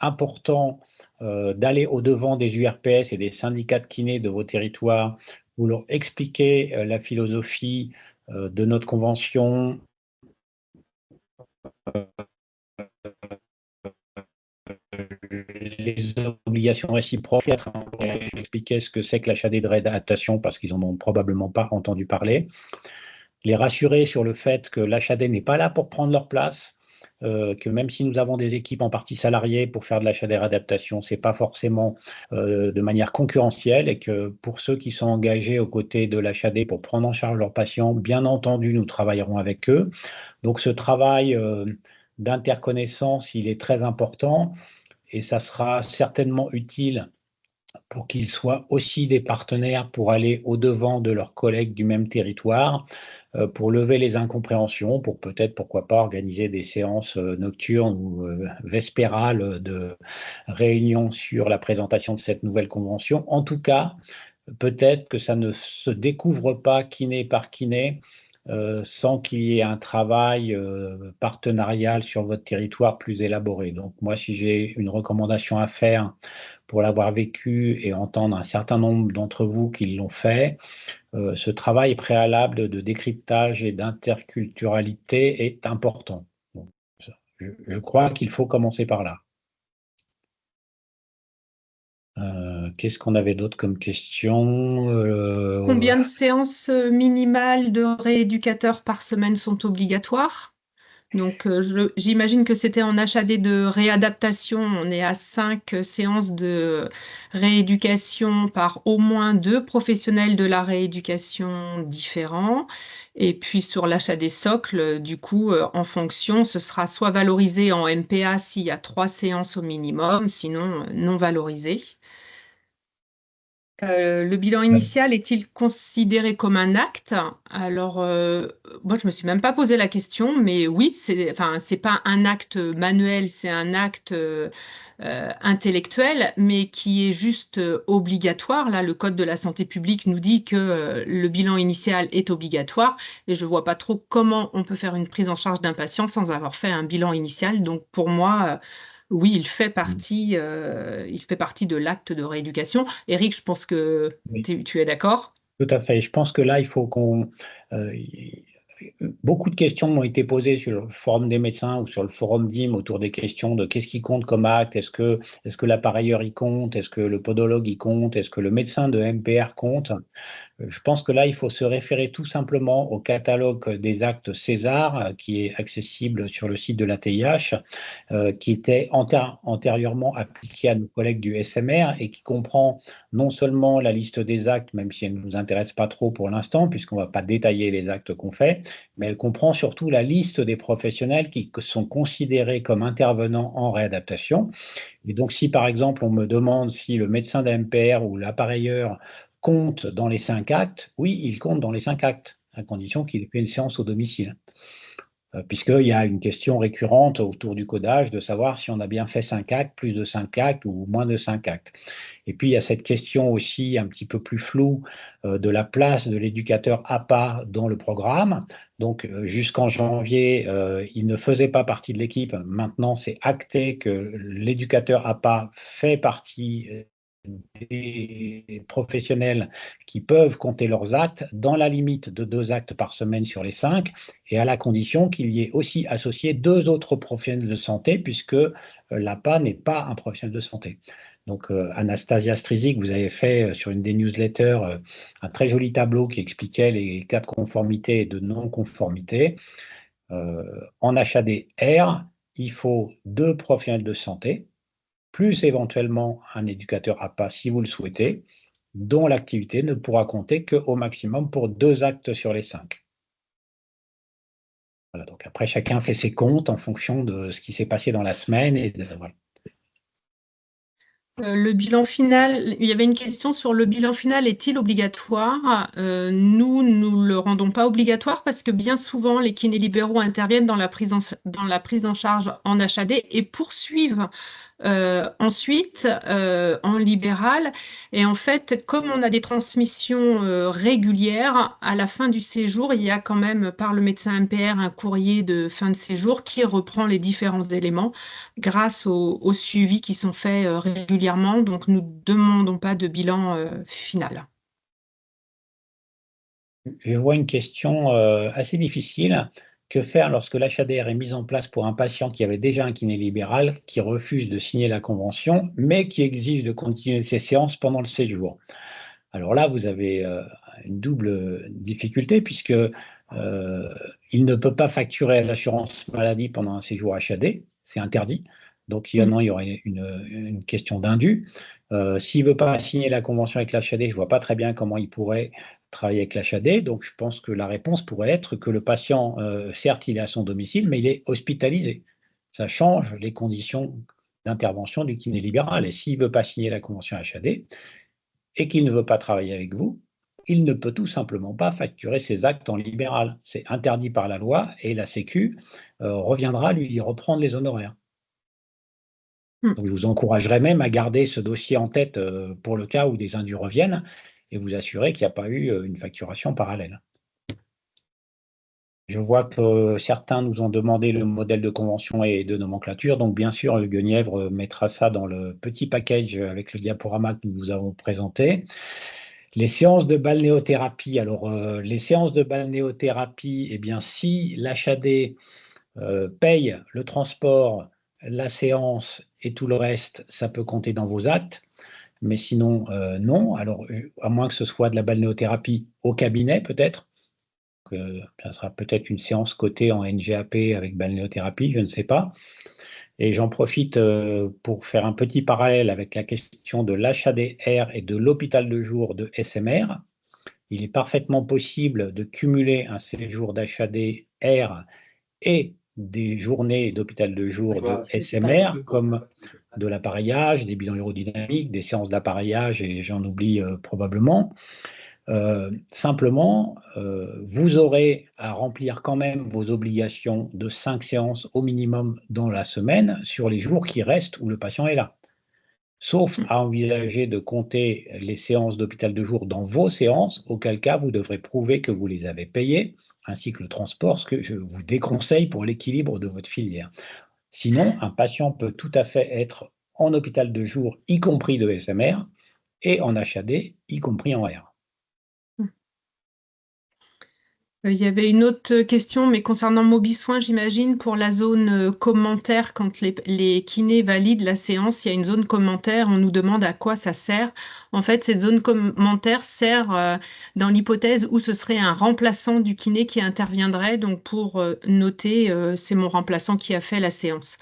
important d'aller au-devant des URPS et des syndicats de kinés de vos territoires, vous leur expliquez la philosophie de notre convention, les obligations réciproques, expliquer ce que c'est que l'HAD de réadaptation parce qu'ils n'en ont probablement pas entendu parler, les rassurer sur le fait que l'HAD n'est pas là pour prendre leur place, que même si nous avons des équipes en partie salariées pour faire de l'HAD réadaptation, ce n'est pas forcément de manière concurrentielle et que pour ceux qui sont engagés aux côtés de l'HAD pour prendre en charge leurs patients, bien entendu, nous travaillerons avec eux. Donc ce travail d'interconnaissance, il est très important et ça sera certainement utile pour qu'ils soient aussi des partenaires pour aller au-devant de leurs collègues du même territoire, pour lever les incompréhensions, pour peut-être, pourquoi pas, organiser des séances nocturnes ou vespérales de réunions sur la présentation de cette nouvelle convention. En tout cas, peut-être que ça ne se découvre pas kiné par kiné, sans qu'il y ait un travail partenarial sur votre territoire plus élaboré. Donc moi, si j'ai une recommandation à faire pour l'avoir vécu et entendre un certain nombre d'entre vous qui l'ont fait, ce travail préalable de décryptage et d'interculturalité est important. Donc, je crois qu'il faut commencer par là. Qu'est-ce qu'on avait d'autre comme question? Combien de séances minimales de rééducateurs par semaine sont obligatoires? Donc, j'imagine que c'était en HAD de réadaptation. On est à 5 séances de rééducation par au moins 2 professionnels de la rééducation différents. Et puis sur l'HAD socle, du coup, en fonction, ce sera soit valorisé en MPA s'il y a 3 séances au minimum, sinon non valorisé. Le bilan initial est-il considéré comme un acte? Alors, moi, je me suis même pas posé la question, mais oui, c'est pas un acte manuel, c'est un acte intellectuel, mais qui est juste obligatoire. Là, le Code de la santé publique nous dit que le bilan initial est obligatoire, et je vois pas trop comment on peut faire une prise en charge d'un patient sans avoir fait un bilan initial. Donc, pour moi, oui, il fait partie de l'acte de rééducation. Éric, je pense que Oui. tu es d'accord? Tout à fait. Je pense que là, il faut beaucoup de questions m'ont été posées sur le forum des médecins ou sur le forum DIM autour des questions de qu'est-ce qui compte comme acte, est-ce que l'appareilleur y compte, est-ce que le podologue y compte, est-ce que le médecin de MPR compte? Je pense que là, il faut se référer tout simplement au catalogue des actes César, qui est accessible sur le site de l'ATIH, qui était antérieurement appliqué à nos collègues du SMR et qui comprend non seulement la liste des actes, même si elle ne nous intéresse pas trop pour l'instant, puisqu'on ne va pas détailler les actes qu'on fait, mais elle comprend surtout la liste des professionnels qui sont considérés comme intervenants en réadaptation. Et donc, si par exemple, on me demande si le médecin d'MPR ou l'appareilleur compte dans les 5 actes, oui, il compte dans les 5 actes, à condition qu'il ait fait une séance au domicile. Puisqu'il y a une question récurrente autour du codage de savoir si on a bien fait 5 actes, plus de 5 actes ou moins de 5 actes. Et puis, il y a cette question aussi un petit peu plus floue de la place de l'éducateur APA dans le programme. Donc, jusqu'en janvier, il ne faisait pas partie de l'équipe. Maintenant, c'est acté que l'éducateur APA fait partie des professionnels qui peuvent compter leurs actes dans la limite de 2 actes par semaine sur les 5 et à la condition qu'il y ait aussi associé 2 autres professionnels de santé puisque l'APA n'est pas un professionnel de santé. Donc, Anastasia Strizik, vous avez fait sur une des newsletters un très joli tableau qui expliquait les cas de conformité et de non-conformité. En HAD-R, il faut 2 professionnels de santé, plus éventuellement un éducateur APA si vous le souhaitez, dont l'activité ne pourra compter qu'au maximum pour 2 actes sur les 5. Voilà, donc après, chacun fait ses comptes en fonction de ce qui s'est passé dans la semaine. Voilà. Le bilan final, il y avait une question sur le bilan final est-il obligatoire? Nous ne le rendons pas obligatoire parce que bien souvent, les kinés libéraux interviennent dans la prise en charge en HAD et poursuivent Ensuite, en libéral, et en fait, comme on a des transmissions régulières, à la fin du séjour, il y a quand même par le médecin MPR un courrier de fin de séjour qui reprend les différents éléments grâce au suivi qui sont faits régulièrement. Donc, nous ne demandons pas de bilan final. Je vois une question assez difficile. Que faire lorsque l'HADR est mis en place pour un patient qui avait déjà un kiné libéral, qui refuse de signer la convention, mais qui exige de continuer ses séances pendant le séjour? Alors là, vous avez une double difficulté puisque il ne peut pas facturer à l'assurance maladie pendant un séjour HAD, c'est interdit. Donc, il y aurait une question d'indu. S'il ne veut pas signer la convention avec l'HAD, je ne vois pas très bien comment il pourrait travailler avec l'HAD. Donc, je pense que la réponse pourrait être que le patient, certes, il est à son domicile, mais il est hospitalisé. Ça change les conditions d'intervention du kiné libéral. Et s'il ne veut pas signer la convention HAD et qu'il ne veut pas travailler avec vous, il ne peut tout simplement pas facturer ses actes en libéral. C'est interdit par la loi et la Sécu reviendra lui reprendre les honoraires. Donc, je vous encouragerais même à garder ce dossier en tête pour le cas où des indus reviennent et vous assurer qu'il n'y a pas eu une facturation parallèle. Je vois que certains nous ont demandé le modèle de convention et de nomenclature. Donc, bien sûr, Guenièvre mettra ça dans le petit package avec le diaporama que nous vous avons présenté. Les séances de balnéothérapie. Alors, les séances de balnéothérapie, eh bien, si l'HAD paye le transport, la séance et tout le reste, ça peut compter dans vos actes. Mais sinon, non. Alors, à moins que ce soit de la balnéothérapie au cabinet, peut-être. Ça sera peut-être une séance cotée en NGAP avec balnéothérapie, je ne sais pas. Et j'en profite pour faire un petit parallèle avec la question de l'HADR et de l'hôpital de jour de SMR. Il est parfaitement possible de cumuler un séjour d'HADR et des journées d'hôpital de jour de SMR, comme de l'appareillage, des bilans aérodynamiques, des séances d'appareillage, et j'en oublie probablement. Simplement, vous aurez à remplir quand même vos obligations de 5 séances au minimum dans la semaine sur les jours qui restent où le patient est là. Sauf à envisager de compter les séances d'hôpital de jour dans vos séances, auquel cas vous devrez prouver que vous les avez payées, ainsi que le transport, ce que je vous déconseille pour l'équilibre de votre filière. Sinon, un patient peut tout à fait être en hôpital de jour, y compris de SMR, et en HAD, y compris en R. Il y avait une autre question, mais concernant Mobisoin, j'imagine, pour la zone commentaire, quand les kinés valident la séance, il y a une zone commentaire, on nous demande à quoi ça sert. En fait, cette zone commentaire sert dans l'hypothèse où ce serait un remplaçant du kiné qui interviendrait, donc pour noter, c'est mon remplaçant qui a fait la séance.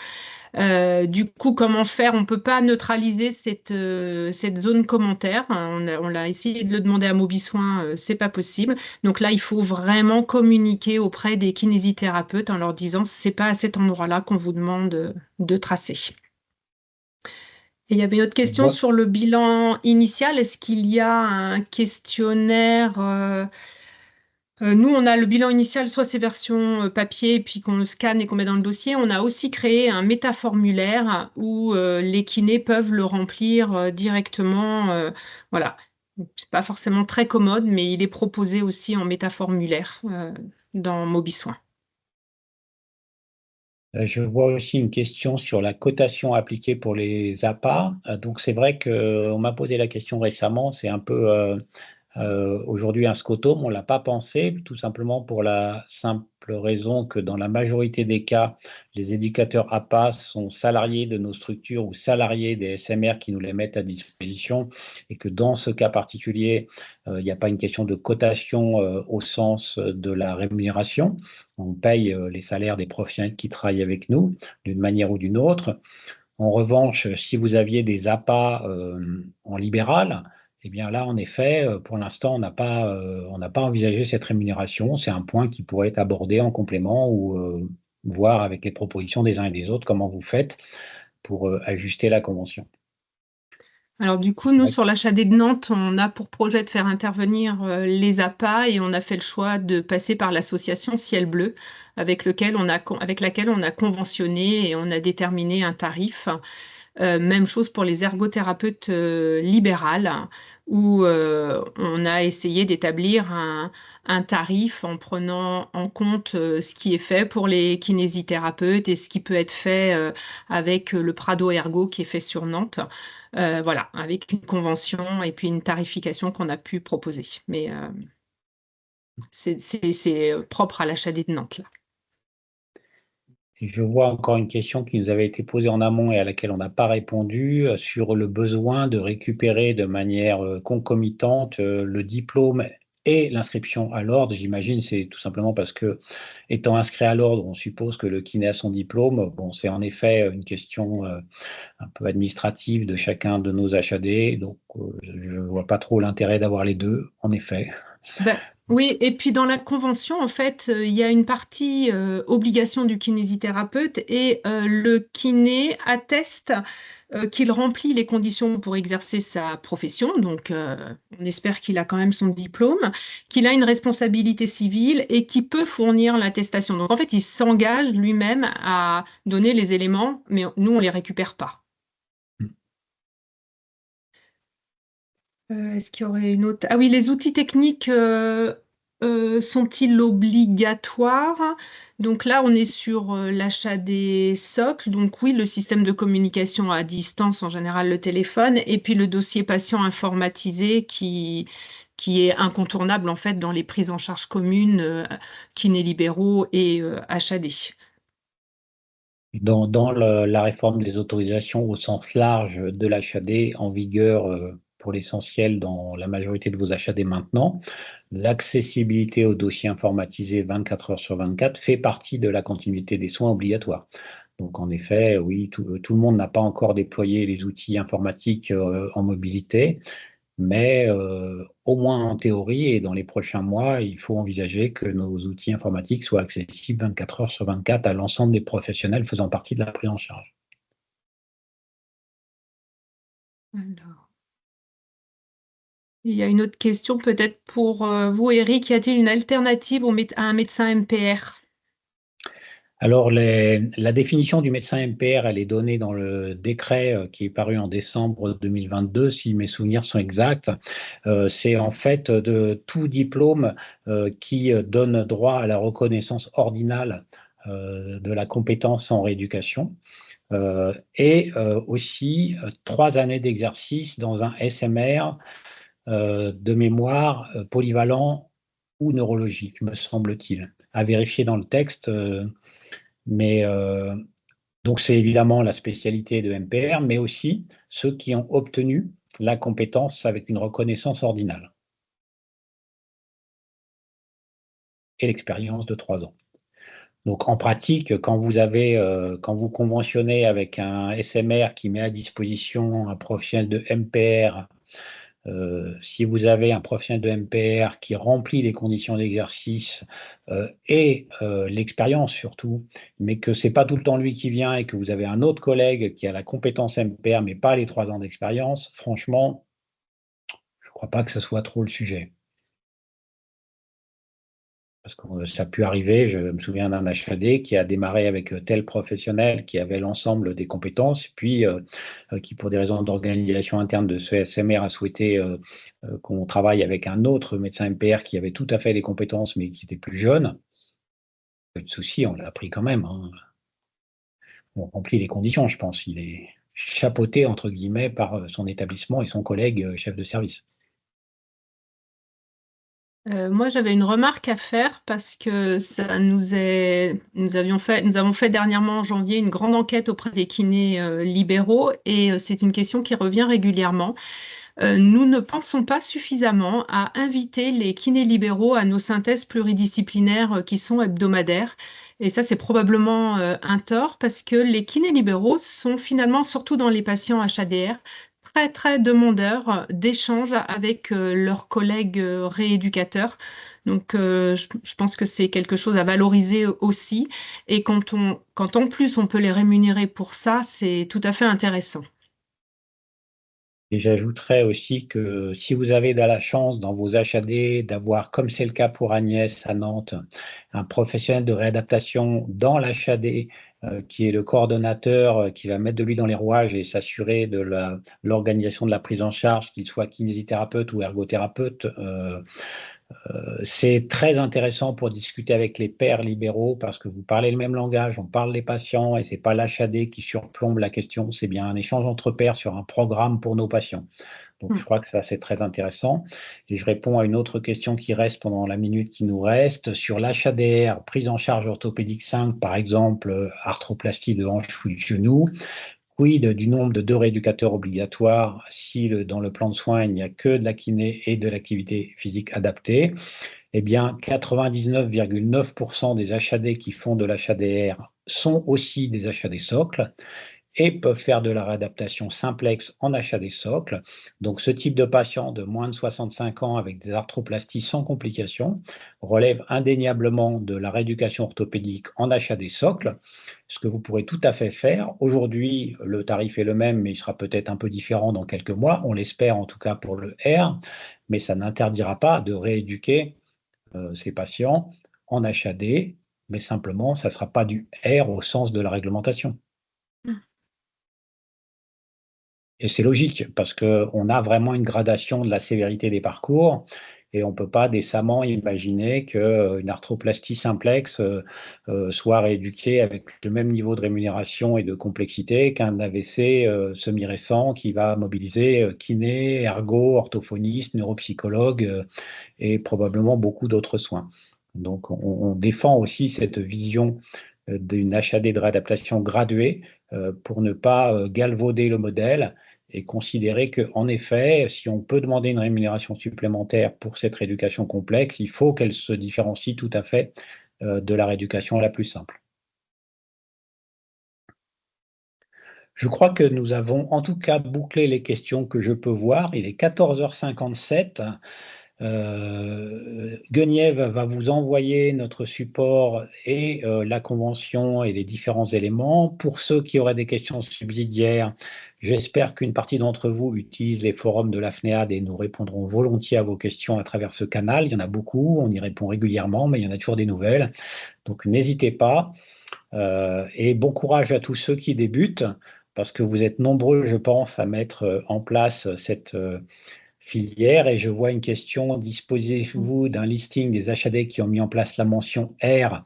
Du coup, comment faire? On ne peut pas neutraliser cette zone commentaire. On l'a essayé de le demander à Mobisoin, c'est pas possible. Donc là, il faut vraiment communiquer auprès des kinésithérapeutes en leur disant c'est pas à cet endroit-là qu'on vous demande de tracer. Et il y avait une autre question sur le bilan initial. Est-ce qu'il y a un questionnaire nous, on a le bilan initial, soit ces versions papier, et puis qu'on le scanne et qu'on met dans le dossier. On a aussi créé un métaformulaire où les kinés peuvent le remplir directement. Voilà. C'est pas forcément très commode, mais il est proposé aussi en métaformulaire dans Mobisoin. Je vois aussi une question sur la cotation appliquée pour les APA. Donc, c'est vrai qu'on m'a posé la question récemment. C'est un peu aujourd'hui un scotome, on ne l'a pas pensé, tout simplement pour la simple raison que dans la majorité des cas, les éducateurs APA sont salariés de nos structures ou salariés des SMR qui nous les mettent à disposition et que dans ce cas particulier, il n'y a pas une question de cotation au sens de la rémunération. On paye les salaires des professionnels qui travaillent avec nous d'une manière ou d'une autre. En revanche, si vous aviez des APA en libéral, eh bien là, en effet, pour l'instant, on n'a pas envisagé cette rémunération. C'est un point qui pourrait être abordé en complément ou voir avec les propositions des uns et des autres comment vous faites pour ajuster la convention. Alors du coup, nous, sur l'HAD de Nantes, on a pour projet de faire intervenir les APA et on a fait le choix de passer par l'association Ciel Bleu avec laquelle on a conventionné et on a déterminé un tarif. Même chose pour les ergothérapeutes libérales, où on a essayé d'établir un tarif en prenant en compte ce qui est fait pour les kinésithérapeutes et ce qui peut être fait avec le Prado Ergo qui est fait sur Nantes. Voilà, avec une convention et puis une tarification qu'on a pu proposer. Mais c'est propre à l'HAD de Nantes, là. Je vois encore une question qui nous avait été posée en amont et à laquelle on n'a pas répondu, sur le besoin de récupérer de manière concomitante le diplôme et l'inscription à l'ordre. J'imagine c'est tout simplement parce que, étant inscrit à l'ordre, on suppose que le kiné a son diplôme. Bon, c'est en effet une question un peu administrative de chacun de nos HAD, donc je ne vois pas trop l'intérêt d'avoir les deux, en effet. Ben, oui, et puis dans la convention, en fait, il y a une partie obligation du kinésithérapeute et le kiné atteste qu'il remplit les conditions pour exercer sa profession. Donc, on espère qu'il a quand même son diplôme, qu'il a une responsabilité civile et qu'il peut fournir l'attestation. Donc, en fait, il s'engage lui-même à donner les éléments, mais nous, on ne les récupère pas. Est-ce qu'il y aurait une autre? Ah oui, les outils techniques sont-ils obligatoires? Donc là, on est sur l'achat des socles. Donc oui, le système de communication à distance, en général le téléphone, et puis le dossier patient informatisé qui est incontournable en fait dans les prises en charge communes, kinés libéraux et HAD. Dans la réforme des autorisations au sens large de l'HAD en vigueur pour l'essentiel dans la majorité de vos HAD maintenant, l'accessibilité aux dossiers informatisés 24 heures sur 24 fait partie de la continuité des soins obligatoires. Donc en effet, oui, tout le monde n'a pas encore déployé les outils informatiques en mobilité, mais au moins en théorie et dans les prochains mois, il faut envisager que nos outils informatiques soient accessibles 24 heures sur 24 à l'ensemble des professionnels faisant partie de la prise en charge. Alors, il y a une autre question peut-être pour vous, Eric. Y a-t-il une alternative à un médecin MPR? Alors, la définition du médecin MPR, elle est donnée dans le décret qui est paru en décembre 2022, si mes souvenirs sont exacts. C'est en fait de tout diplôme qui donne droit à la reconnaissance ordinale de la compétence en rééducation et aussi 3 années d'exercice dans un SMR de mémoire polyvalent ou neurologique, me semble-t-il. À vérifier dans le texte. Mais donc, c'est évidemment la spécialité de MPR, mais aussi ceux qui ont obtenu la compétence avec une reconnaissance ordinale et l'expérience de 3 ans. Donc, en pratique, quand vous conventionnez avec un SMR qui met à disposition un professionnel de MPR, si vous avez un professionnel de MPR qui remplit les conditions d'exercice et l'expérience surtout, mais que ce n'est pas tout le temps lui qui vient et que vous avez un autre collègue qui a la compétence MPR mais pas les 3 ans d'expérience, franchement, je ne crois pas que ce soit trop le sujet. Parce que ça a pu arriver, je me souviens d'un HAD qui a démarré avec tel professionnel qui avait l'ensemble des compétences, puis qui, pour des raisons d'organisation interne de ce SMR, a souhaité qu'on travaille avec un autre médecin MPR qui avait tout à fait les compétences, mais qui était plus jeune. Pas de souci, on l'a pris quand même, hein. On remplit les conditions, je pense. Il est chapeauté, entre guillemets, par son établissement et son collègue chef de service. Moi, j'avais une remarque à faire parce que nous avons fait dernièrement en janvier une grande enquête auprès des kinés libéraux et c'est une question qui revient régulièrement. Nous ne pensons pas suffisamment à inviter les kinés libéraux à nos synthèses pluridisciplinaires qui sont hebdomadaires. Et ça, c'est probablement un tort parce que les kinés libéraux sont finalement, surtout dans les patients HADR, très, très demandeurs d'échanges avec leurs collègues rééducateurs. Donc, je pense que c'est quelque chose à valoriser aussi. Et quand en plus on peut les rémunérer pour ça, c'est tout à fait intéressant. Et j'ajouterais aussi que si vous avez de la chance dans vos HAD d'avoir, comme c'est le cas pour Agnès à Nantes, un professionnel de réadaptation dans l'HAD qui est le coordonnateur qui va mettre de l'huile dans les rouages et s'assurer de l'organisation de la prise en charge, qu'il soit kinésithérapeute ou ergothérapeute. C'est très intéressant pour discuter avec les pairs libéraux parce que vous parlez le même langage, on parle des patients et ce n'est pas l'HAD qui surplombe la question, c'est bien un échange entre pairs sur un programme pour nos patients. Donc, je crois que ça, c'est très intéressant. Et je réponds à une autre question qui reste pendant la minute qui nous reste. Sur l'HADR, prise en charge orthopédique 5, par exemple, arthroplastie de hanche ou de genou, quid du nombre de 2 rééducateurs obligatoires si dans le plan de soins, il n'y a que de la kiné et de l'activité physique adaptée? Eh bien, 99,9% des HAD qui font de l'HADR sont aussi des HAD socles et peuvent faire de la réadaptation simplex en HAD socle. Donc, ce type de patient de moins de 65 ans avec des arthroplasties sans complications relève indéniablement de la rééducation orthopédique en HAD socle, ce que vous pourrez tout à fait faire. Aujourd'hui, le tarif est le même, mais il sera peut-être un peu différent dans quelques mois, on l'espère en tout cas pour le R, mais ça n'interdira pas de rééduquer ces patients en HAD, mais simplement, ça ne sera pas du R au sens de la réglementation. Et c'est logique parce qu'on a vraiment une gradation de la sévérité des parcours et on ne peut pas décemment imaginer qu'une arthroplastie simplex soit rééduquée avec le même niveau de rémunération et de complexité qu'un AVC semi-récent qui va mobiliser kiné, ergo, orthophoniste, neuropsychologue et probablement beaucoup d'autres soins. Donc on défend aussi cette vision d'une HAD de réadaptation graduée pour ne pas galvauder le modèle et considérer qu'en effet, si on peut demander une rémunération supplémentaire pour cette rééducation complexe, il faut qu'elle se différencie tout à fait de la rééducation la plus simple. Je crois que nous avons en tout cas bouclé les questions que je peux voir. Il est 14h57. Gueniève va vous envoyer notre support et la convention et les différents éléments. Pour ceux qui auraient des questions subsidiaires, j'espère qu'une partie d'entre vous utilise les forums de la FNEAD et nous répondrons volontiers à vos questions à travers ce canal. Il y en a beaucoup, on y répond régulièrement, mais il y en a toujours des nouvelles. Donc n'hésitez pas et bon courage à tous ceux qui débutent parce que vous êtes nombreux, je pense, à mettre en place cette filière. Et je vois une question, disposez-vous d'un listing des HAD qui ont mis en place la mention R?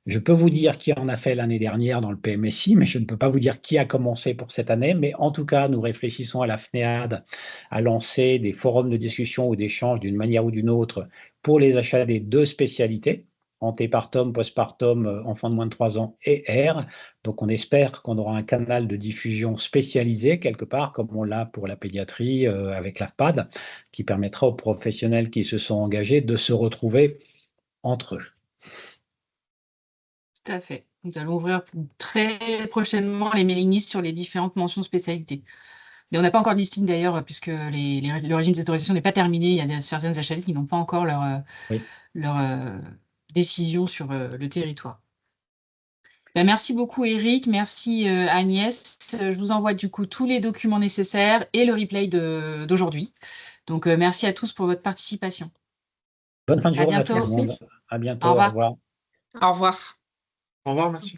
Je peux vous dire qui en a fait l'année dernière dans le PMSI, mais je ne peux pas vous dire qui a commencé pour cette année. Mais en tout cas, nous réfléchissons à la FNEAD à lancer des forums de discussion ou d'échange d'une manière ou d'une autre pour les HAD de spécialité, antépartum, postpartum, enfants de moins de 3 ans et R. Donc, on espère qu'on aura un canal de diffusion spécialisé quelque part, comme on l'a pour la pédiatrie avec l'AFPAD, qui permettra aux professionnels qui se sont engagés de se retrouver entre eux. Tout à fait. Nous allons ouvrir très prochainement les mailing lists sur les différentes mentions spécialités. Mais on n'a pas encore de listing d'ailleurs, puisque le régime des autorisations n'est pas terminé. Il y a certaines HAD qui n'ont pas encore leur décision sur le territoire. Ben, merci beaucoup Eric, merci Agnès. Je vous envoie du coup tous les documents nécessaires et le replay d'aujourd'hui. Donc merci à tous pour votre participation. Bonne fin de journée à bientôt. tout le monde. À bientôt. Au revoir. Au revoir. Au revoir. Au revoir, merci.